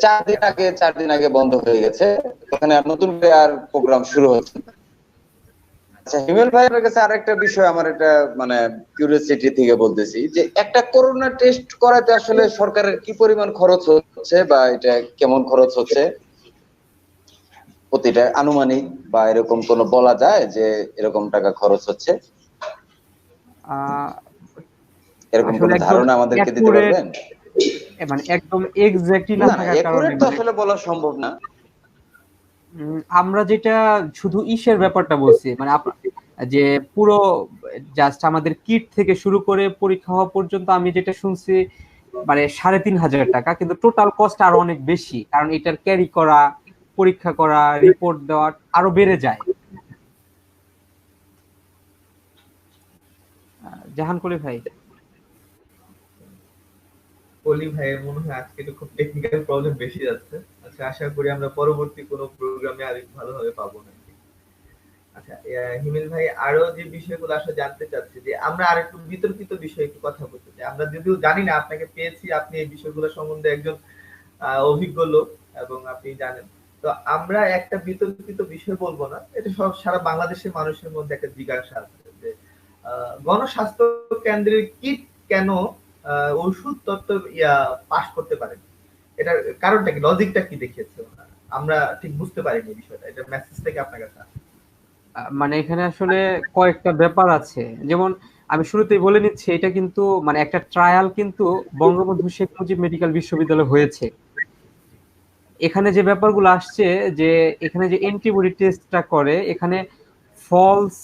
4 দিন আগে বন্ধ হয়ে গেছে, ওখানে আর নতুন করে আর প্রোগ্রাম শুরু হচ্ছে না। আচ্ছা হিমেল ভাইয়ের কাছে আরেকটা বিষয় আমার এটা মানে কিউরিওসিটি থেকে বলতেছি, যে একটা করোনা টেস্ট করাতে আসলে সরকারের কি পরিমাণ খরচ হচ্ছে বা এটা কেমন খরচ হচ্ছে প্রতিটা আনুমানিক, বা এরকম কোনো বলা যায় যে এরকম টাকা খরচ হচ্ছে? এরকম কোনো ধারণা আমাদেরকে দিতে পারবেন? মানে একদম এক্স্যাক্টলি না থাকার কারণে তো আসলে বলা সম্ভব না। আমরা যেটা শুধু ইসের ব্যাপারটা বলছি, মানে যে পুরো জাস্ট আমাদের কিট থেকে শুরু করে পরীক্ষা হওয়া পর্যন্ত আমি যেটা শুনছি মানে 3,500 টাকা, কিন্তু টোটাল কস্ট আরো অনেক বেশি, কারণ এটার ক্যারি করা, পরীক্ষা করা, রিপোর্ট দেওয়া আরো বেড়ে যায়। জাহান কলি ভাই, কলি ভাইয়ের মনে হয় আজকে একটু খুব টেকনিক্যাল প্রবলেম বেশি যাচ্ছে। আচ্ছা আশা করি আমরা পরবর্তী কোনো প্রোগ্রামে আরো ভালোভাবে পাবো না। আচ্ছা হিমেল ভাই, আরো যে বিষয়গুলো আসলে জানতে চাচ্ছি, যে আমরা আর একটু বিতর্কিত বিষয়ে একটু কথা বলতে চাই। আমরা যদিও জানি না, আপনাকে পেয়েছি, আপনি এই বিষয়গুলো সম্বন্ধে একজন অভিজ্ঞ লোক এবং আপনি জানেন। তো আমরা একটা বিতর্কিত বিষয় বলবো না, এটা সব সারা বাংলাদেশের মানুষের মধ্যে একটা জিজ্ঞাসা আছে যে গণস্বাস্থ্য কেন্দ্রের কিট কেন ওষুধ তত্ত্ব পাস করতে পারে, এটার কারণটা কি, লজিকটা কি দেখিয়েছে আমরা ঠিক বুঝতে পারিনি বিষয়টা। এটা মেসেজ থেকে আপনার কাছে আসে। মানে এখানে আসলে কয়েকটা ব্যাপার আছে। যেমন আমি শুরুতেই বলে নিচ্ছি, এটা কিন্তু মানে একটা ট্রায়াল কিন্তু বঙ্গবন্ধু শেখ মুজিব মেডিকেল বিশ্ববিদ্যালয়ে হয়েছে। এখানে যে ব্যাপারগুলো আসছে, যে এখানে যে অ্যান্টিবডি টেস্টটা করে, এখানে ফলস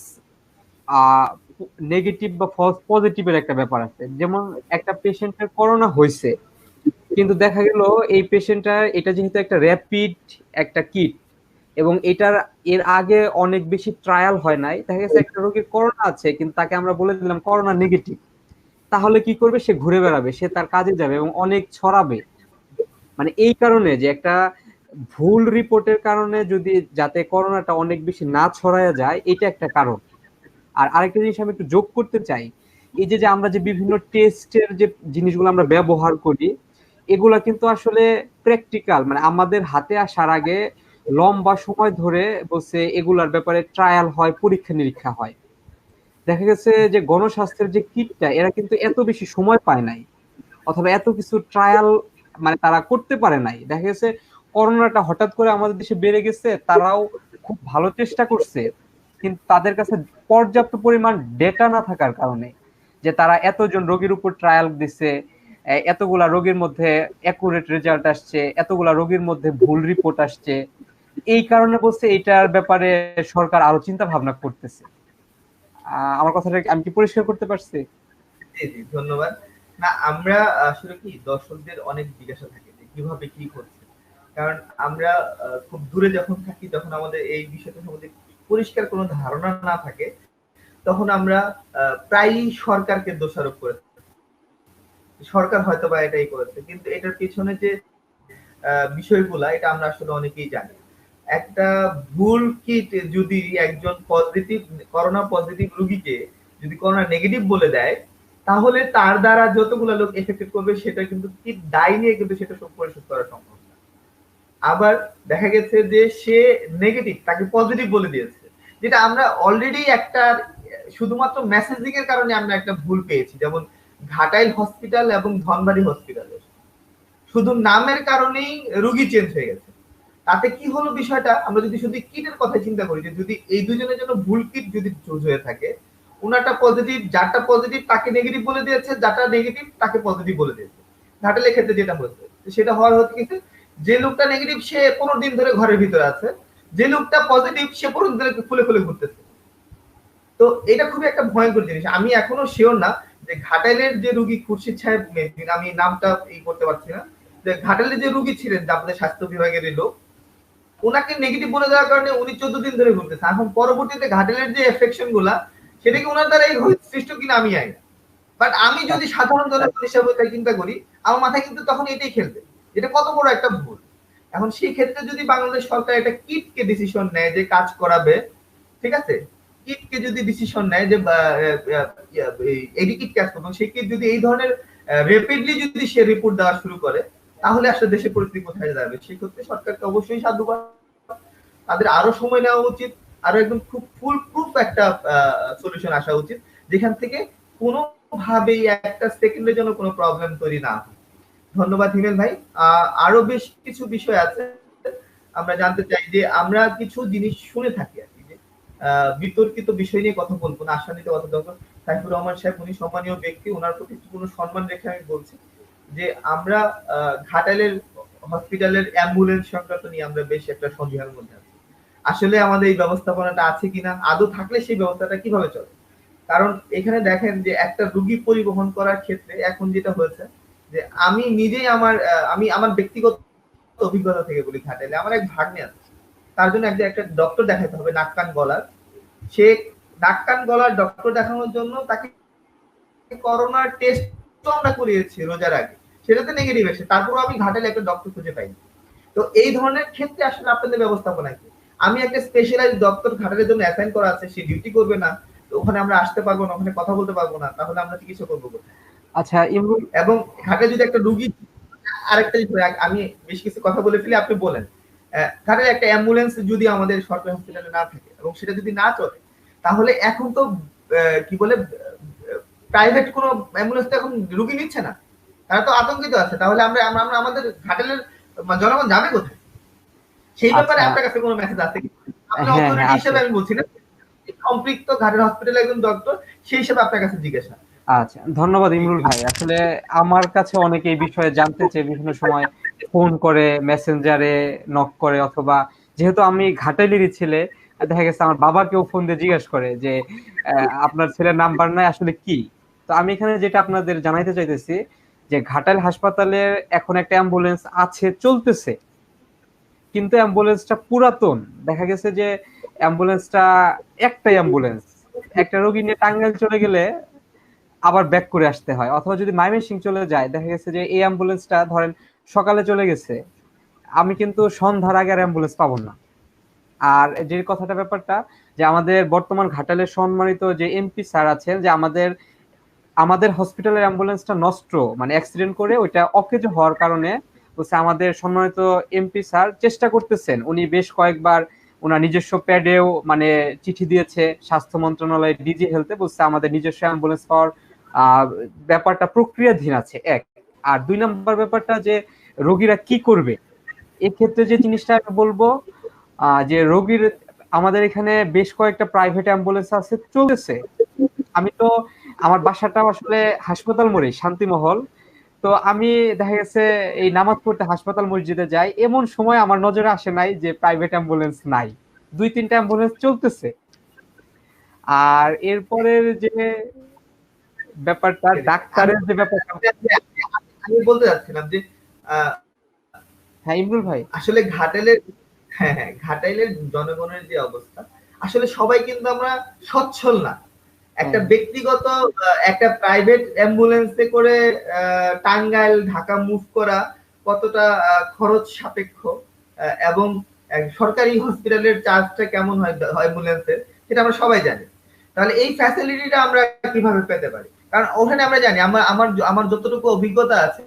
নেগেটিভ বা ফলস পজিটিভের একটা ব্যাপার আছে। যেমন একটা পেশেন্টের করোনা হয়েছে, কিন্তু দেখা গেল এই পেশেন্টটা, এটা যেহেতু একটা র্যাপিড একটা কিট এবং এটার এর আগে অনেক বেশি ট্রায়াল হয় নাই, দেখা গেছে একটা রোগীর করোনা আছে কিন্তু তাকে আমরা বলে দিলাম করোনা নেগেটিভ, তাহলে কি করবে? সে ঘুরে বেড়াবে, সে তার কাজে যাবে এবং অনেক ছড়াবে। মানে এই কারণে যে একটা ভুল রিপোর্টের কারণে যদি যাতে করোনাটা অনেক বেশি না ছড়ায় যায়, এটা একটা কারণ। আর আরেকটা জিনিস আমি একটু যোগ করতে চাই, এই যে আমরা যে বিভিন্ন টেস্টের যে জিনিসগুলো আমরা ব্যবহার করি, এগুলা কিন্তু আসলে প্র্যাকটিক্যাল, মানে আমাদের হাতে আসার আগে লম্বা সময় ধরে বলছে এগুলার ব্যাপারে ট্রায়াল হয়, পরীক্ষা নিরীক্ষা হয়। দেখা গেছে যে গণস্বাস্থ্যের যে কিটটা, এরা কিন্তু এত বেশি সময় পায় নাই, অথবা এত কিছু ট্রায়াল মানে তারা করতে পারে নাই। দেখা গেছে করোনাটা হঠাৎ করে আমাদের দেশে বেড়ে গেছে, তারাও খুব ভালো চেষ্টা করছে, কিন্তু তাদের কাছে পর্যাপ্ত পরিমাণ ডেটা না থাকার কারণে, যে তারা এতজন রোগীর উপর ট্রায়াল দিছে, এতগুলা রোগীর মধ্যে অ্যাকুরেট রেজাল্ট আসছে, এতগুলা রোগীর মধ্যে ভুল রিপোর্ট আসছে, এই কারণে বলছে এইটার ব্যাপারে সরকার আরো চিন্তা ভাবনা করতেছে। আমার কথাটা আমি কি পরিষ্কার করতে পারছি? জি জি, ধন্যবাদ। না, আমরা আসলে কি দর্শকদের অনেক জিজ্ঞাসা থাকে যে কিভাবে কি করছে, কারণ আমরা খুব দূরে যখন থাকি, তখন আমাদের এই বিষয়টা সম্বন্ধে পরিষ্কার কোনো ধারণা না থাকে, তখন আমরা প্রায়ই সরকারকে দোষারোপ করে থাকি। সরকার হয়তো বা এটাই করেছে, কিন্তু এটার পিছনে যে বিষয়গুলা, এটা আমরা আসলে অনেকেই জানি। একটা ভুল কিট যদি একজন পজিটিভ, করোনা পজিটিভ রোগীকে যদি করোনা নেগেটিভ বলে দেয়, তাহলে তার দ্বারা যতগুলো লোক এফেক্টেড করবে, সেটা কিন্তু কিট দায় নিয়ে কিন্তু সেটা সব পরিশোধ করা সম্ভব না। আবার দেখা গেছে যে সে নেগেটিভ, তাকে পজিটিভ বলে দিয়েছে, যেটা আমরা অলরেডি একটা শুধুমাত্র মেসেজিং এর কারণে আমরা একটা ভুল পেয়েছি। যেমন ঘাটাইল হসপিটাল এবং ধনবাড়ি হসপিটালের শুধু নামের কারণেই রোগী চেঞ্জ হয়ে গেছে। তাতে কি হলো বিষয়টা, আমরা যদি শুধু কিটের কথা চিন্তা করি, যে যদি এই দুজনের জন্য ভুল কিট যদি চুজ হয়ে থাকে, ওনাটা পজিটিভ, যারটা পজিটিভ তাকে নেগেটিভ বলে দিয়েছে, যারটা নেগেটিভ তাকে পজিটিভ বলে দিয়েছে। ঘাটালের ক্ষেত্রে যেটা হয়েছে, সেটা হওয়ার হচ্ছে কিন্তু যে লোকটা নেগেটিভ সে 15 দিন ধরে ঘরের ভিতরে আছে, যে লোকটা পজিটিভ সে 15 দিন ধরে খুলে খুলে ঘুরতেছে। তো এটা খুবই একটা ভয়ঙ্কর জিনিস। আমি এখনো শিওর না যে ঘাটাইলের যে রোগী খুরশিদ সাহেব, আমি নামটা করতে পারছি না, যে ঘাটাইলের যে রোগী ছিলেন, যে আপনাদের স্বাস্থ্য বিভাগের লোক, ওনাকে নেগেটিভ বলে দেওয়ার কারণে উনি 14 দিন ধরে ঘুরতেছে। এখন পরবর্তীতে ঘাটাইলের যে এফেকশন গুলা, সেটা কি ওনার দ্বারাই সৃষ্ট কিনা আমি জানি না। বাট আমি যদি সাধারণ জনগণ হিসাবে তাই চিন্তা করি, আমার মাথায় কিন্তু তখন এটাই খেলবে, এটা কত বড় একটা ভুল। এখন সেই ক্ষেত্রে যদি বাংলাদেশ সরকার একটা কিটকে ডিসিশন নেয় যে কাজ করাবে, ঠিক আছে, কিটকে যদি ডিসিশন নেয় যে এই কিট কাজ করবে, সেই কিট যদি এই ধরনের র্যাপিডলি যদি সে রিপোর্ট দেওয়া শুরু করে, তাহলে আসলে দেশের পরিস্থিতি কোথায় যাবে। সেই ক্ষেত্রে সরকারকে অবশ্যই সাধুবাদ, তাদের আরো সময় নেওয়া উচিত, আরো একদম খুব ফুল প্রুফ একটা সলিউশন আসা উচিত, যেখান থেকে কোনোভাবেই একটা সেকেন্ডের জন্য কোনো প্রবলেম তৈরি না হয়। ধন্যবাদ হিমেল ভাই। আরো বেশ কিছু বিষয় আছে আমরা জানতে চাই, যে আমরা কিছু জিনিস শুনে থাকি আর কি, যে বিতর্কিত বিষয় নিয়ে কথা বলবো না, আশা নিতে কথা দরকার। সাইফুর রহমান সাহেব উনি সম্মানীয় ব্যক্তি, ওনার প্রতি কোনো সম্মান রেখে আমি বলছি যে আমরা ঘাটাইলের হসপিটালের অ্যাম্বুলেন্স সংক্রান্ত নিয়ে আমরা বেশ একটা সন্দেহের মধ্যে আছি। আসলে আমাদের এই ব্যবস্থাপনাটা আছে কিনা, আদৌ থাকলে সেই ব্যবস্থাটা কিভাবে চলে। কারণ এখানে দেখেন যে একটা রোগী পরিবহন করার ক্ষেত্রে এখন যেটা হয়েছে, যে আমি নিজেই আমি আমার ব্যক্তিগত অভিজ্ঞতা থেকে বলি, ঘাটাইলে আমার এক ভাগ্নে আছে, তার জন্য একটা ডক্টর দেখাতে হবে নাক কান গলার। সে নাক কান গলার ডক্টর দেখানোর জন্য তাকে করোনার টেস্ট আমরা করিয়েছি রোজার আগে, সেটাতে নেগেটিভ এসে, তারপরও আমি ঘাটাইলে একটা ডক্টর খুঁজে পাইনি। তো এই ধরনের ক্ষেত্রে আসলে আপনাদের ব্যবস্থাপনা কি? আমি একটা স্পেশালাইজ ডক্টর ঘাটালের জন্য অ্যাসাইন করা আছে, সে ডিউটি করবে না, তো ওখানে আমরা আসতে পারবো না, ওখানে কথা বলতে পারবো না, তাহলে আমরা চিকিৎসা করবো কোথায়? আচ্ছা ইমরুল, এবং ঘাটালে যদি একটা রোগী, আরেকটা আমি বেশ কিছু কথা বলে ফেলি, আপনি বলেন। ঘাটালে একটা অ্যাম্বুলেন্স যদি আমাদের সরকারি হসপিটালে না থাকে এবং সেটা যদি না চলে, তাহলে এখন তো কি বলে প্রাইভেট কোনো অ্যাম্বুলেন্স তো এখন রোগী নিচ্ছে না, তারা তো আতঙ্কিত আছে। তাহলে আমরা আমরা আমাদের ঘাটালের জনগণ যাবে কোথায়? সেই ব্যাপারে আপনার কাছে কোনো মেসেজ আছে কি? আপনি অথরিটি হিসেবে আমি বলছি না, সম্পৃক্ত ঘাটাল হসপিটালে একজন ডক্টর, সেই হিসেবে আপনার কাছে জিজ্ঞাসা। আচ্ছা, ধন্যবাদ ইমরুল ভাই। আসলে আমার কাছে অনেকে এই বিষয়ে জানতে চেয়ে বিভিন্ন সময় ফোন করে, মেসেঞ্জারে নক করে, অথবা যেহেতু আমি ঘাটাইলেরই ছেলে, দেখা গেছে আমার বাবাকেও ফোন দিয়ে জিজ্ঞাসা করে যে আপনার ছেলের নাম্বার নাই আসলে কি। তো আমি এখানে যেটা আপনাদের জানাইতে চাইতেছি, যে ঘাটাইল হাসপাতালে এখন একটা অ্যাম্বুলেন্স আছে, চলতেছে, কিন্তু অ্যাম্বুলেন্সটা পুরাতন। দেখা গেছে যে অ্যাম্বুলেন্সটা একটাই অ্যাম্বুলেন্স, একটা রোগী নিয়ে টাঙ্গাইল চলে গেলে আবার ব্যাক করে আসতে হয়, অথবা যদি ময়মনসিংহ চলে যায়, দেখা গেছে যে এই অ্যাম্বুলেন্সটা ধরেন সকালে চলে গেছে, আমি কিন্তু সন্ধ্যার আগে আর অ্যাম্বুলেন্স পাবো না। আর যে কথাটা ব্যাপারটা, যে আমাদের বর্তমান ঘাটালের সম্মানিত যে এমপি স্যার আছেন, যে আমাদের হসপিটালের অ্যাম্বুলেন্সটা নষ্ট, মানে অ্যাক্সিডেন্ট করে ওইটা অকেজো হওয়ার কারণে বলছে আমাদের সম্মানিত এমপি স্যার চেষ্টা করতেছেন, উনি বেশ কয়েকবার ওনার নিজস্ব প্যাডেও মানে চিঠি দিয়েছে স্বাস্থ্য মন্ত্রণালয়, ডিজি হেলথে, বলছে আমাদের নিজস্ব অ্যাম্বুলেন্স পাওয়ার ব্যাপারটা প্রক্রিয়াধীন আছে, এক। আর দুই নম্বর ব্যাপারটা, যে রোগীরা কি করবে, এক্ষেত্রে যে জিনিসটা আমি বলবো যে রোগীর আমাদের এখানে বেশ কয়েকটা প্রাইভেট অ্যাম্বুলেন্স আছে, চলতেছে। আমি তো আমার বাসাটা আসলে হাসপাতাল মোড়ে, শান্তিমহল। তো আমি দেখা গেছে এই নামাজ পড়তে হাসপাতাল মসজিদে যাই, এমন সময় আমার নজরে আসে নাই যে প্রাইভেট অ্যাম্বুলেন্স নাই। 2-3টা অ্যাম্বুলেন্স চলতেছে। আর এরপরের যে ব্যাপারটা, ডাক্তারের যে ব্যাপারটা। আমি বলতে চাচ্ছিলাম যে আহ, হ্যাঁ ইমরুল ভাই। আসলে ঘাটালের, হ্যাঁ হ্যাঁ, ঘাটাইলের জনগণের যে অবস্থা, আসলে সবাই কিন্তু আমরা সচ্ছল না। একটা হ্যাঁ। ব্যক্তিগত একটা প্রাইভেট অ্যাম্বুলেন্সে করে টাঙ্গাইল ঢাকা মুভ করা কতটা খরচ সাপেক্ষ, এবং সরকারি হসপিটালের চার্জটা কেমন হয় অ্যাম্বুলেন্সের, সেটা আমরা সবাই জানি। তাহলে এই ফ্যাসিলিটিটা আমরা কিভাবে পেতে পারি? কারণ ওখানে আমরা জানি, আমার আমার আমার যতটুকু অভিজ্ঞতা আছে,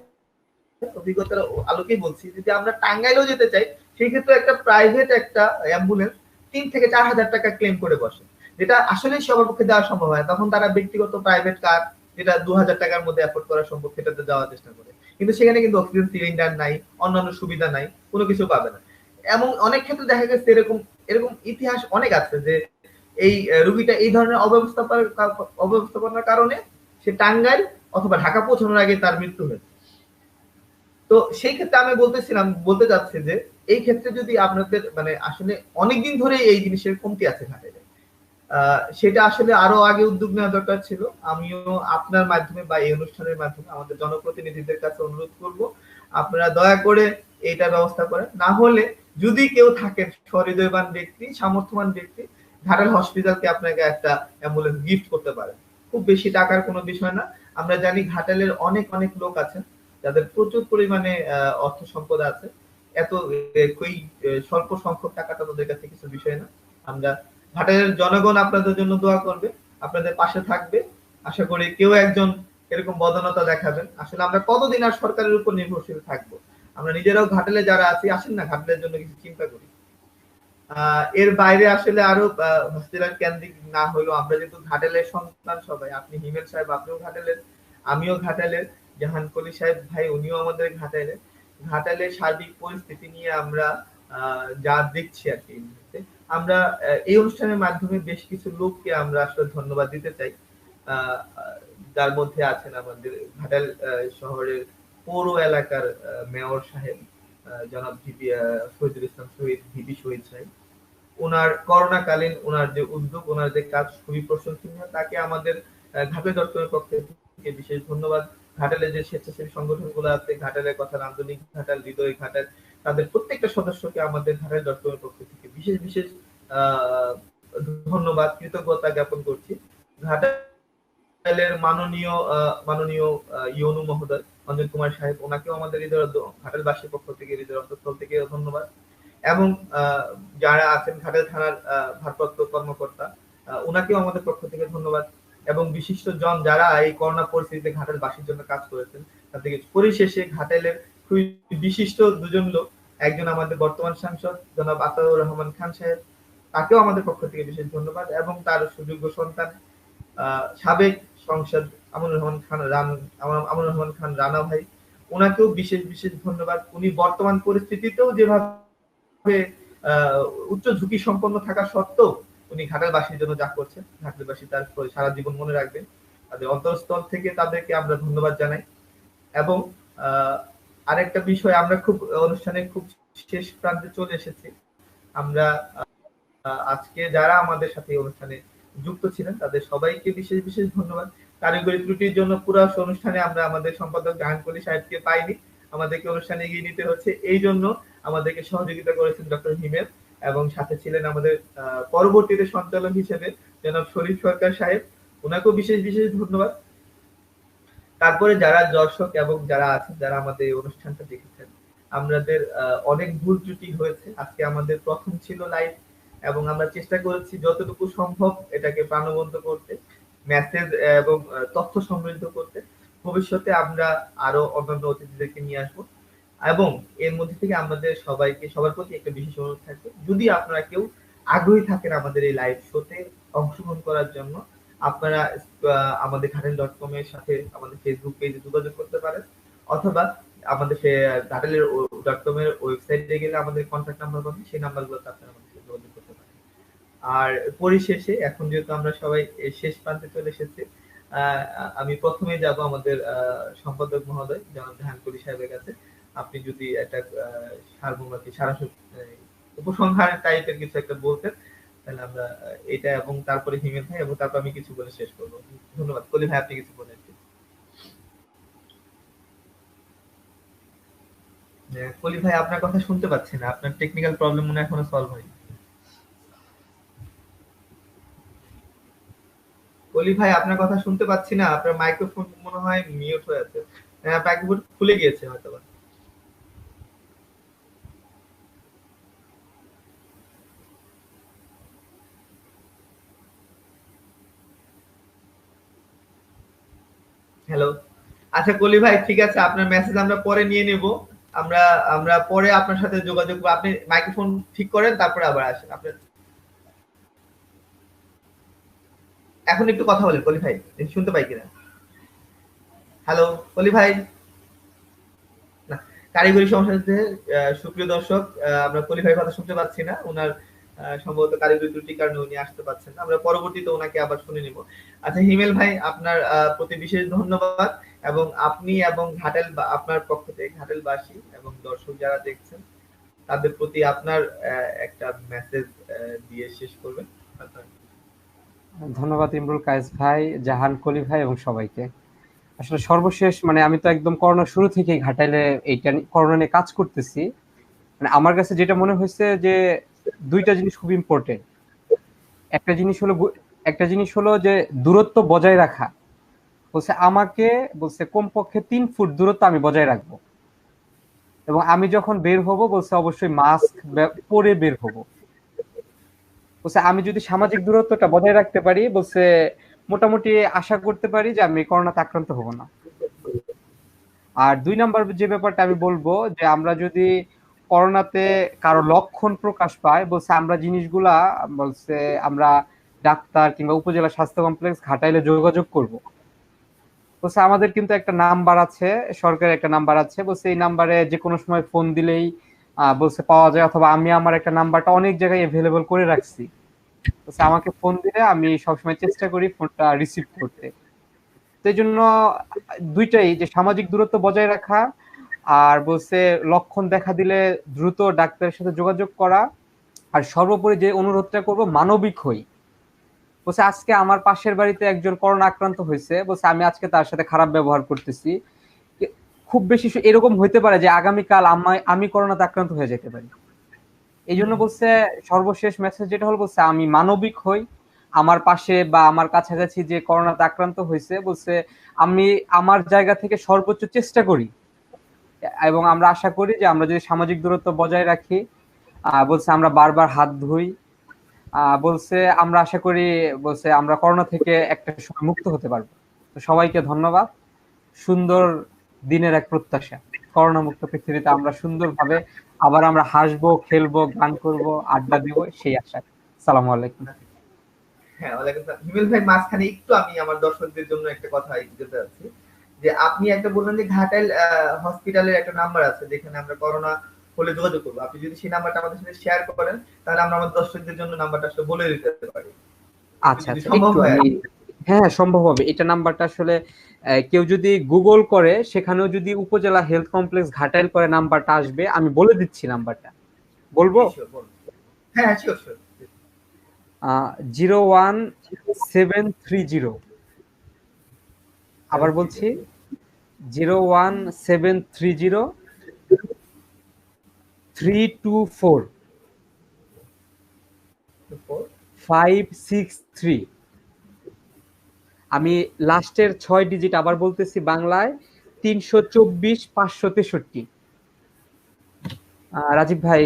অভিজ্ঞতার আলোকেই বলছি, যদি আমরা টাঙ্গাইলেও যেতে চাই, সেই ক্ষেত্রে একটা প্রাইভেট একটা অ্যাম্বুলেন্স 3 থেকে 4 হাজার টাকা ক্লেম করে বসে, যেটা আসলে সবার পক্ষে দেওয়া সম্ভব হয়। তখন তারা ব্যক্তিগত প্রাইভেট কার, যেটা 2000 টাকার মধ্যে অ্যাফোর্ড করা সম্ভব, সেটাতে যাওয়ার চেষ্টা করে। কিন্তু সেখানে কিন্তু অক্সিজেন সিলিন্ডার নাই, অন্যান্য সুবিধা নাই, কোনো কিছু পাবে না। এবং অনেক ক্ষেত্রে দেখা গেছে এরকম এরকম ইতিহাস অনেক আছে যে এই রোগীটা এই ধরনের অব্যবস্থাপনার কারণে সে টাঙ্গাইল অথবা ঢাকা পৌঁছানোর আগে তার মৃত্যু হয়েছে। তো সেই ক্ষেত্রে আমি বলতে চাচ্ছি যে এই ক্ষেত্রে যদি আপনাদের মানে আসলে অনেকদিন ধরে এই জিনিসের কমতি আছে ঘাটাইলে, সেটা আসলে আরো আগে উদ্যোগ নেওয়া দরকার ছিল। আমিও আপনার মাধ্যমে বা এই অনুষ্ঠানের মাধ্যমে আমাদের জনপ্রতিনিধিদের কাছে অনুরোধ করব, আপনারা দয়া করে এইটা ব্যবস্থা করেন। না হলে যদি কেউ থাকেন সহৃদয়বান ব্যক্তি, সামর্থ্যবান ব্যক্তি, ঘাটাল হসপিটালকে আপনাকে একটা অ্যাম্বুলেন্স গিফট করতে পারেন। খুব বেশি টাকার কোনো বিষয় না। আমরা জানি ঘাটালের অনেক অনেক লোক আছেন যাদের প্রচুর পরিমাণে অর্থ সম্পদ আছে। এত স্বল্প সংখ্যক টাকাটা তাদের কাছে কিছু বিষয় না। আমরা ঘাটালের জনগণ আপনাদের জন্য দোয়া করবে, আপনাদের পাশে থাকবে। আশা করি কেউ একজন এরকম বদান্যতা দেখাবেন। আসলে আমরা কতদিন আর সরকারের উপর নির্ভরশীল থাকবো? আমরা নিজেরাও ঘাটালে যারা আছি, আসেন না ঘাটালের জন্য কিছু চিন্তা করি। এর বাইরে আসলে আরো হসপিটাল কেন্দ্রিক না হলেও আমরা যেহেতু ঘাটালের সন্তান সবাই, আপনি হিমেল সাহেব আপনিও ঘাটালের, আমিও ঘাটালের, জাহান কলি সাহেব ভাই উনিও আমাদের ঘাটালের। ঘাটালের সার্বিক পরিস্থিতি নিয়ে আমরা যা দেখছি আর কি, আমরা এই অনুষ্ঠানের মাধ্যমে বেশ কিছু লোককে আমরা আসলে ধন্যবাদ দিতে চাই। যার মধ্যে আছেন আমাদের ঘাটাল শহরের পৌর এলাকার মেয়র সাহেব জনাব শহীদুল ইসলাম শহীদ, ভিপি শহীদ সাহেব। ওনার করোনাকালীন ওনার যে উদ্যোগ, ওনার যে কাজ খুবই প্রশংসনীয়। তাকে আমাদের ঘাটাল চট্টগ্রামের পক্ষ থেকে বিশেষ ধন্যবাদ। ঘাটালের যে স্বেচ্ছাসেবী সংগঠনগুলো আছে, ঘাটালের কথা, আন্দোলনিক ঘাটাল, হৃদয় ঘাটাল, তাদের প্রত্যেকটা সদস্যকে আমাদের ঘাটাল চট্টগ্রামের পক্ষ থেকে বিশেষ বিশেষ ধন্যবাদ, কৃতজ্ঞতা জ্ঞাপন করছি। ঘাটালের মাননীয় ইউনু মহোদয় অঞ্জন কুমার সাহেব, ওনাকেও আমাদের ঘাটালবাসীর পক্ষ থেকে হৃদয়ের অন্তঃস্থল থেকে ধন্যবাদ। এবং যারা আছেন ঘাটাল থানার ভারপ্রাপ্ত কর্মকর্তা, ওনাকেও আমাদের পক্ষ থেকে ধন্যবাদ। এবং বিশিষ্ট জন যারা এই করোনা পরিস্থিতিতে ঘাটালবাসীর জন্য কাজ করেছেন, তাদেরকে। পরিশেষে ঘাটালের খুবই বিশিষ্ট দুজন লোক, একজন আমাদের বর্তমান সাংসদ জনাব আতাউর রহমান খান সাহেব, তাকেও আমাদের পক্ষ থেকে বিশেষ ধন্যবাদ। এবং তার সুযোগ্য সন্তান সাবেক সংসদ আমনুর রহমান খান রানা ভাই, ওনাকেও বিশেষ বিশেষ ধন্যবাদ। উনি বর্তমান পরিস্থিতিতেও যেভাবে উচ্চ ঝুঁকি সম্পন্ন থাকা সত্ত্বেও উনি ঘাটালবাসীর জন্য যা করছেন, ঘাটালবাসী তার সারা জীবন মনে রাখবেন। তাদের অন্তরস্থল থেকে তাদেরকে আমরা ধন্যবাদ জানাই। এবং আরেকটা বিষয়, আমরা খুব অনুষ্ঠানে খুব শেষ প্রান্তে চলে এসেছি। আমরা আজকে যারা আমাদের সাথে অনুষ্ঠানে যুক্ত ছিলেন তাদের সবাইকে বিশেষ বিশেষ ধন্যবাদ। কারিগরি ত্রুটির জন্য পুরো অনুষ্ঠানে আমরা আমাদের সম্পাদক জাহান কলি সাহেবকে পাইনি, আমাদেরকে অনুষ্ঠানে এগিয়ে নিতে হচ্ছে। এই জন্য আমাদেরকে সহযোগিতা করেছেন ডক্টর হিমেল, এবং সাথে ছিলেন আমাদের পরবর্তীতে সঞ্চালক হিসেবে জনাব শরীফ সরকার সাহেব, ওনাকেও বিশেষ বিশেষ ধন্যবাদ। তারপরে যারা দর্শক এবং যারা আছেন, যারা আমাদের এই অনুষ্ঠানটা দেখেছেন, আমাদের অনেক ভুল ত্রুটি হয়েছে। আজকে আমাদের প্রথম ছিল লাইভ, এবং আমরা চেষ্টা করেছি যতটুকু সম্ভব এটাকে প্রাণবন্ত করতে, মেসেজ এবং তথ্য সমৃদ্ধ করতে। ভবিষ্যতে আমরা আরো অন্যান্য অতিথিদেরকে নিয়ে আসবো, এবং এর মধ্যে থেকে আমাদের সবার প্রতি একটা বিশেষ অনুরোধ থাকবে, যদি আপনারা কেউ আগ্রহী থাকেন আমাদের এই লাইভ শোতে অংশগ্রহণ করার জন্য, আপনারা আমাদের ঘাটাল.com এর সাথে আমাদের ফেসবুক পেজে যোগাযোগ করতে পারেন, অথবা আমাদের ঘাটালের who.com এর ওয়েবসাইটে গেলে আমাদের কন্টাক্ট নাম্বার পাবেন, সেই নাম্বারগুলোতে আপনারা আমাদের সাথে যোগাযোগ করতে পারেন। আর পরিশেষে এখন যেহেতু আমরা সবাই শেষ প্রান্তে চলে এসেছি, আমি প্রথমে যাব আমাদের সম্পাদক মহোদয় জনাব জাহান কলি সাহেবের কাছে। আপনি যদি একটা সারমর্মী উপসংহার টাইপের কিছু একটা বলতেন, তাহলে আমরা এটা, এবং তারপরে হিমেল ভাই, এবং তারপর আমি কিছু বলে শেষ করবো। ধন্যবাদ। কলি ভাই, আপনি কিছু বলেন। কলি ভাই, আপনার কথা শুনতে পাচ্ছি না, আপনার টেকনিক্যাল প্রবলেম মনে হয় এখনো সলভ হয়নি। কলি ভাই, আপনার কথা শুনতে পাচ্ছি না, আপনার মাইক্রোফোন মনে হয় মিউট হয়ে আছে, মাইক্রোফোন খুলে গিয়েছে হয়তো। হ্যালো, আচ্ছা কলি ভাই, ঠিক আছে, আপনার মেসেজ আমরা পরে নিয়ে নেব। আমরা আমরা পরে আপনার সাথে যোগাযোগ করব। আপনি মাইক্রোফোন ঠিক করেন, তারপরে আবার আসেন। আপনি এখন একটু কথা বলেন কলি ভাই, শুনতে পাই কিনা। হ্যালো কলি ভাই, না, কারিগরি সমস্যা হচ্ছে। সুপ্রিয় দর্শক, আমরা কলি ভাইয়ের কথা শুনতে পাচ্ছি না, ওনার সম্ভবত কারিগরি ত্রুটির কারণে উনি আসতে পারছেন না। আমরা পরবর্তীতে ওনাকে আবার শুনে নিব। আচ্ছা হিমেল ভাই, আপনার প্রতি বিশেষ ধন্যবাদ, এবং আপনি এবং ঘাটেল, আপনার পক্ষ থেকে ঘাটেলবাসী এবং দর্শক যারা দেখছেন, তাদের প্রতি আপনার একটা মেসেজ দিয়ে শেষ করবেন। ধন্যবাদ ইমরুল কায়েস ভাই, জাহান কলি ভাই এবং সবাইকে। আসলে সর্বশেষ মানে আমি তো একদম করোনা শুরু থেকেই ঘাটাইলে এইটা করোনা নিয়ে কাজ করতেছি। মানে আমার কাছে যেটা মনে হয়েছে যে দুইটা জিনিস খুব ইম্পর্টেন্ট। একটা জিনিস হলো যে দূরত্ব বজায় রাখা। বলছে আমাকে বলছে কমপক্ষে 3 ফুট দূরত্ব আমি বজায় রাখবো, এবং আমি যখন বের হব বলছে অবশ্যই মাস্ক পরে বের হব। বলছে আমি যদি সামাজিক দূরত্বটা বজায় রাখতে পারি, বলছে মোটামুটি আশা করতে পারি যে আমি করোনাতে আক্রান্ত হব না। আর 2 নাম্বার যে ব্যাপারটা আমি বলবো, যে আমরা যদি করোনাতে কারো লক্ষণ প্রকাশ পায়, বলছে আমরা জিনিসগুলা বলছে আমরা ডাক্তার কিংবা উপজেলা স্বাস্থ্য কমপ্লেক্স ঘাটাইলে যোগাযোগ করব। বলছে আমাদের কিন্তু একটা নাম্বার আছে, সরকারের একটা নাম্বার আছে, বলছে এই নাম্বারে যে কোনো সময় ফোন দিলেই বলছে পাওয়া যায়, অথবা আমি আমার একটা নাম্বারটা অনেক জায়গায় অ্যাভেলেবল করে রাখছি। বলছে আমাকে ফোন দিলে আমি সবসময় চেষ্টা করি ফোনটা রিসিভ করতে। তো এই জন্য দুইটাই, যে সামাজিক দূরত্ব বজায় রাখা, আর বলছে লক্ষণ দেখা দিলে দ্রুত ডাক্তারের সাথে যোগাযোগ করা, আর সর্বোপরি যে অনুরোধটা করব, মানবিক হই। বলছে আজকে আমার পাশের বাড়িতে একজন করোনা আক্রান্ত হয়েছে, বলছে আমি আজকে তার সাথে খারাপ ব্যবহার করতেছি, খুব বেশি এরকম হইতে পারে যে আগামীকাল আমি করোনাতে আক্রান্ত হয়ে যেতে পারি। এই জন্য বলছে সর্বশেষ মেসেজ যেটা হলো, বলছে আমি মানবিক হই, আমার পাশে বা আমার কাছাকাছি যে করোনাতে আক্রান্ত হয়েছে, বলছে আমি আমার জায়গা থেকে সর্বোচ্চ চেষ্টা করি, এবং আমরা আশা করি যে আমরা যদি সামাজিক দূরত্ব বজায় রাখি, বলছে আমরা বারবার হাত ধুই, বলছে আমরা আশা করি, বলছে আমরা করোনা থেকে একটা সময় মুক্ত হতে পারবো। তো সবাইকে ধন্যবাদ। সুন্দর দিনের এক প্রত্যাশা, করোনা মুক্ত পৃথিবীতে আমরা সুন্দরভাবে আবার আমরা হাসবো, খেলবো, গান করব, আড্ডা দিব, সেই আশা। আসসালামু আলাইকুম। হ্যাঁ, ওয়ালাইকুম আসসালাম। হিমেল ভাই, মাঝখানে একটু আমি আমার দর্শকদের জন্য একটা কথা দিতে চাচ্ছি, যে আপনি একটা বললেন যে ঘাটাইল হসপিটালের একটা নাম্বার আছে যেখানে আমরা করোনা হলে যোগাযোগ করবো। আপনি যদি সেই নাম্বারটা আমাদের সাথে শেয়ার করেন, তাহলে আমরা আমাদের দর্শকদের জন্য নাম্বারটা আসলে বলে দিতে পারি। আচ্ছা আচ্ছা, হ্যাঁ সম্ভব হবে। এটা নাম্বারটা আসলে কেউ যদি গুগল করে, সেখানেও যদি উপজেলা হেলথ কমপ্লেক্স ঘাটাইল করে নাম্বারটা আসবে। আমি বলে দিচ্ছি নাম্বারটা, বলবো? হ্যাঁ শিওর শিওর। 01730, আবার বলছি 01730 324 563। আমি লাস্টের 6 ডিজিট আবার বলতেছি বাংলায়, 324 563। রাজীব ভাই,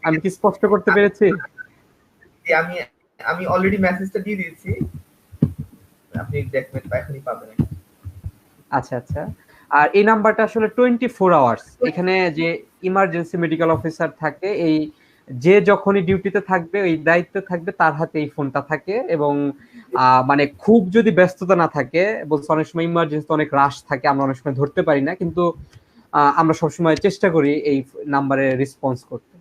আমি কি স্পষ্ট করতে পেরেছি? আমি অলরেডি মেসেজটা দিয়ে দিয়েছি, আপনি দেখবেন এখনই পাবেন। আচ্ছা আচ্ছা। আর এই নাম্বারটা আসলে 24 আওয়ার্স, এখানে যে ইমার্জেন্সি মেডিকেল অফিসার থাকে, এই যে যখনই ডিউটিতে থাকবে, এই দায়িত্বে থাকবে, তার হাতে এই ফোনটা থাকে। এবং মানে খুব যদি ব্যস্ততা না থাকে, বলছে অনেক সময় ইমার্জেন্সি অনেক রাশ থাকে, আমরা অনেক সময় ধরতে পারি না, কিন্তু আমরা সবসময় চেষ্টা করি এই নাম্বারে রেসপন্স করতে।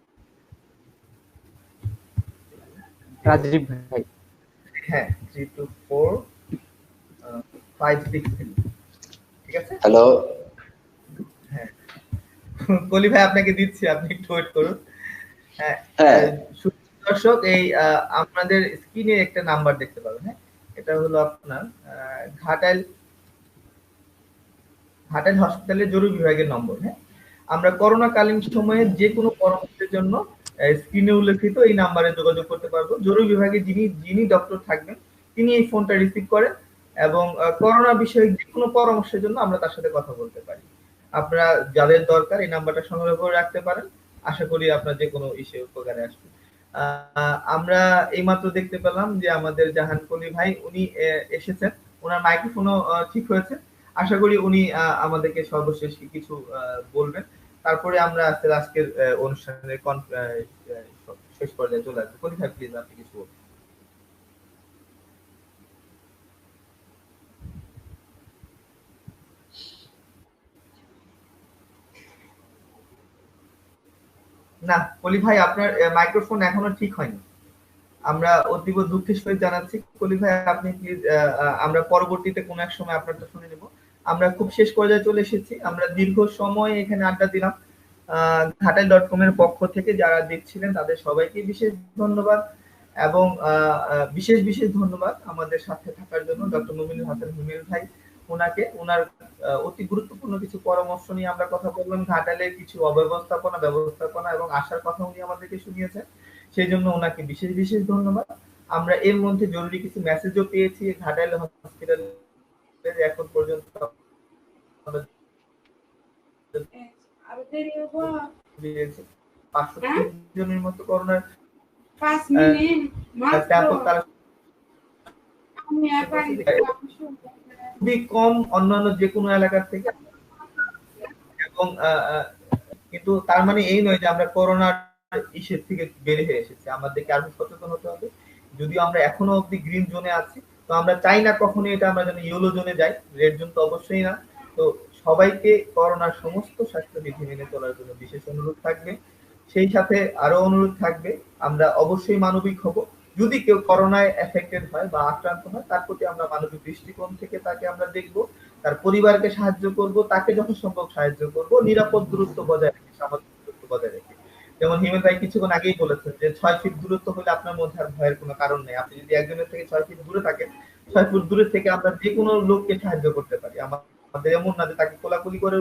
রাজীব ভাই। হ্যাঁ 324563 ঠিক আছে। হ্যালো হ্যাঁ কলি ভাই আপনাকে দিচ্ছি, আপনি একটু ওয়েট করুন। হ্যাঁ হ্যাঁ দর্শক এই আপনাদের স্ক্রিনে একটা নাম্বার দেখতে পাবেন। হ্যাঁ এটা হলো আপনার ঘাটাইল হসপিটালের জরুরি বিভাগের নম্বর। হ্যাঁ আমরা করোনা কালীন সময়ে যে কোনো পরামর্শের জন্য স্ক্রিনে উল্লেখিত এই নাম্বারে যোগাযোগ করতে পারবো। জরুরি বিভাগে যিনি ডক্টর থাকবেন তিনি এই ফোনটা রিসিভ করেন এবং করোনা বিষয়ে যে কোনো পরামর্শের জন্য আমরা তার সাথে কথা বলতে পারি। আপনারা যাদের দরকার এই নাম্বারটা সংগ্রহ করে রাখতে পারেন। আশা করি আপনার যে কোনো ইস্যু উপকারে আসবে। আমরা এইমাত্র দেখতে পেলাম যে আমাদের জাহান কলি ভাই উনি এসেছেন, ওনার মাইক্রোফোনও ঠিক হয়েছে। আশা করি উনি আমাদেরকে সর্বশেষ কিছু বলবেন, তারপরে আমরা আজকের অনুষ্ঠানের শেষ পর্যায়ে চলে আসবো। কলি ভাই প্লিজ আপনি কিছু বলুন। না কলি ভাই আপনার মাইক্রোফোন এখনো ঠিক হয়নি, আমরা অতীব দুঃখের সহিত জানাচ্ছি। কলি ভাই আপনি প্লিজ আমরা পরবর্তীতে কোনো এক সময় আপনারটা শুনে নেব। আমরা খুব শেষ পর্যায়ে চলে এসেছি, আমরা দীর্ঘ সময় এখানে আড্ডা দিলাম। ঘাটাইল.com এর পক্ষ থেকে যারা দেখছিলেন তাদের সবাইকে বিশেষ ধন্যবাদ এবং বিশেষ ধন্যবাদ আমাদের সাথে থাকার জন্য ডক্টর মুমিনুল হাসান হিমেল ভাই, ওনাকে ওনার অতি গুরুত্বপূর্ণ কিছু পরামর্শ নিয়ে আমরা কথা বললাম। ঘাটাইলের কিছু ব্যবস্থাপনা এবং আশার কথা উনি আমাদেরকে শুনিয়েছেন, সেই জন্য ওনাকে বিশেষ ধন্যবাদ। আমরা এর মধ্যে জরুরি কিছু মেসেজও পেয়েছি ঘাটাইল হসপিটালে এখন পর্যন্ত 500 জনের মতো করোনার খুবই কম অন্যান্য যে কোনো এলাকার থেকে, এবং কিন্তু তার মানে এই নয় যে আমরা করোনার ইস্যু থেকে বের হয়ে এসেছি। আমাদেরকে আরো সচেতন হতে হবে। যদিও আমরা এখনো অব্দি গ্রিন জোনে আছি, তো আমরা চাই না কখনো এটা আমরা যেন ইয়েলো জোনে যাই, রেড জোন তো অবশ্যই না। তো সবাইকে করোনার সমস্ত স্বাস্থ্যবিধি মেনে চলার জন্য বিশেষ অনুরোধ থাকবে। সেই সাথে আরো অনুরোধ থাকবে আমরা অবশ্যই মানবিক হব। যদি কেউ করোনায় এফেক্টেড হয় বা আক্রান্ত হয় তার প্রতি আমরা মানবিক দৃষ্টিকোণ থেকে তাকে আমরা দেখব, তার পরিবারকে সাহায্য করব, তাকে যত সম্ভব সাহায্য করব, নিরাপদ দূরত্ব বজায় রেখে, সামাজিক দূরত্ব বজায় রেখে। যেমন হিমেল ভাই কিছুক্ষণ আগেই বলেছেন যে 6 ফিট দূরত্ব হলে আপনার মধ্যে আর ভয়ের কোনো কারণ নেই। আপনি যদি একজনের থেকে 6 ফিট দূরে থাকেন, 6 ফুট দূরে থেকে আমরা যে কোনো লোককে সাহায্য করতে পারি। আমাদের এমন না যে তাকে কোলাকুলি করে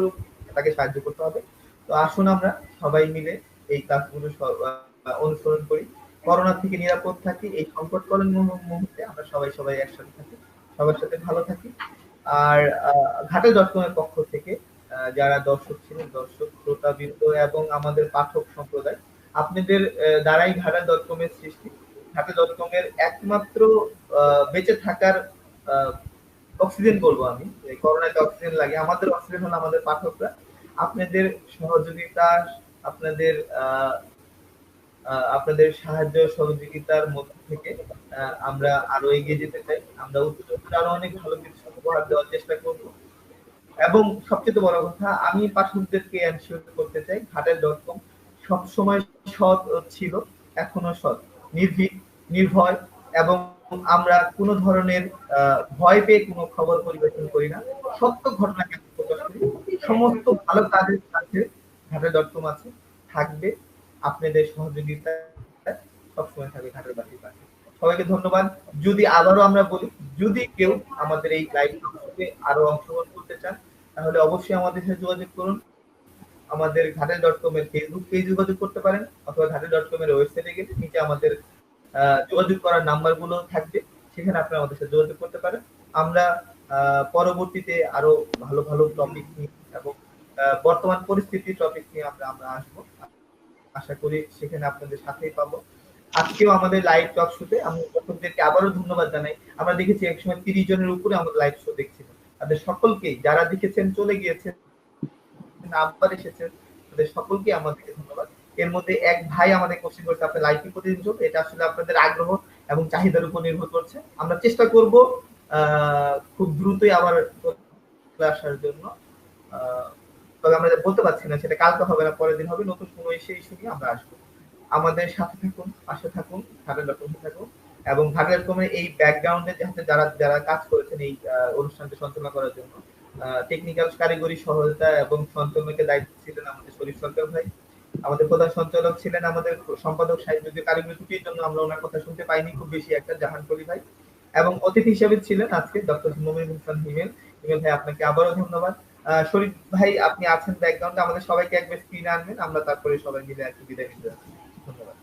তাকে সাহায্য করতে হবে। তো আসুন আমরা সবাই মিলে এই কাজগুলো অনুসরণ করি, করোনা থেকে নিরাপদ থাকি, এই সংকটকালীন মুহূর্তে আমরা সবাই একসাথে থাকি, সবার সাথে ভালো থাকি। আর ঘাটাইল.com এর পক্ষ থেকে যারা দর্শক ছিলেন, দর্শক শ্রোতাবৃন্দ এবং আমাদের পাঠক সম্প্রদায়, আপনাদের দ্বারাই ঘাটাইল.com এর সৃষ্টি। ঘাটাইল.com এর একমাত্র বেঁচে থাকার অক্সিজেন বলবো আমি, করোনাতে অক্সিজেন লাগে, আমাদের অক্সিজেন হলো আমাদের পাঠকরা। আপনাদের সহযোগিতা, আপনাদের সাহায্য সহযোগিতার মধ্যে থেকে আমরা আরো এগিয়ে যেতে চাই। আমরা আরো অনেক ভালো কিছু উপহার দেওয়ার চেষ্টা করব। এবং সবচেয়ে বড় কথা, আমি পাঠকদেরকে এনশিওর করতে চাই ঘাটাইল.com সবসময় সৎ ছিল, এখনো সৎ, নির্ভীক, নির্ভয়, এবং আমরা কোনো ধরনের ভয় পেয়ে কোনো খবর পরিবেশন করি না, সত্য ঘটনাকে প্রকাশ করি। সমস্ত ভালো কাজের সাথে ঘাটাইল.com আছে, থাকবে, আপনাদের সহযোগিতা সবসময় থাকবে ঘাটাইলবাসীর পাশে। সবাইকে ধন্যবাদ। যদি আবারও আমরা বলি, যদি কেউ আমাদের এই লাইভ থেকে আরো অংশগ্রহণ করতে চান তাহলে অবশ্যই আমাদের সাথে যোগাযোগ করুন। আমাদের ঘাটাইল.com এর ফেসবুক পেজ যোগাযোগ করতে পারেন, অথবা ঘাটাইল.com এর ওয়েবসাইটে গেলে নিচে আমাদের যোগাযোগ করার নাম্বারগুলো থাকবে, সেখানে আপনারা আমাদের সাথে যোগাযোগ করতে পারেন। আমরা পরবর্তীতে আরো ভালো টপিক নিয়ে এবং বর্তমান পরিস্থিতির টপিক নিয়ে আমরা আসবো। আশা করি সেখানে আপনাদের সাথেই পাবো। আজকেও আমাদের লাইভ টক শোতে আমি দর্শকদেরকে আবারও ধন্যবাদ জানাই। আমরা দেখেছি একসময় 30 জনের উপরে আমাদের লাইভ শো দেখছিল। তাদের সকলকেই, যারা দেখেছেন চলে গিয়েছেন, আবার এসেছেন, তাদের সকলকে আমাদেরকে ধন্যবাদ। এর মধ্যে এক ভাই আমাদের কোশ্চেন করছে আপনার লাইভ কি প্রতিদিন চলবে? এটা আসলে আপনাদের আগ্রহ এবং চাহিদার উপর নির্ভর করছে। আমরা চেষ্টা করব খুব দ্রুতই আবার আসার জন্য। তবে আমরা বলতে পারছি না সেটা কালকে হবে না পরের দিন হবে, নতুন কোনো ইস্যু নিয়ে আমরা আসবো। আমাদের সাথে থাকুন, পাশে থাকুন, ঘাটের.com থাকুন এবং ঘাটের.com-এর এই ব্যাকগ্রাউন্ডে যারা যারা কাজ করেছেন এই অনুষ্ঠানটি সঞ্চালনা করার জন্য, টেকনিক্যাল কারিগরি সহায়তা এবং সঞ্চালনের দায়িত্ব ছিলেন আমাদের শরীফ সরকার ভাই। আমাদের প্রধান সঞ্চালক ছিলেন আমাদের সম্পাদক সাহেব, যদিও কারিগরি ত্রুটির জন্য আমরা ওনার কথা শুনতে পাইনি খুব বেশি একটা, জাহান কলি ভাই। এবং অতিথি হিসেবে ছিলেন আজকে ডক্টর মোমিন হোসেন হিমেল। হিমেল ভাই আপনাকে আবারও ধন্যবাদ। শরীফ ভাই আপনি আছেন ব্যাকগ্রাউন্ডে, আমাদের সবাইকে একবার স্ক্রিনে আনবেন, আমরা তারপরে সবাই মিলে একটু বিদায় নিতে যাচ্ছি। ধন্যবাদ।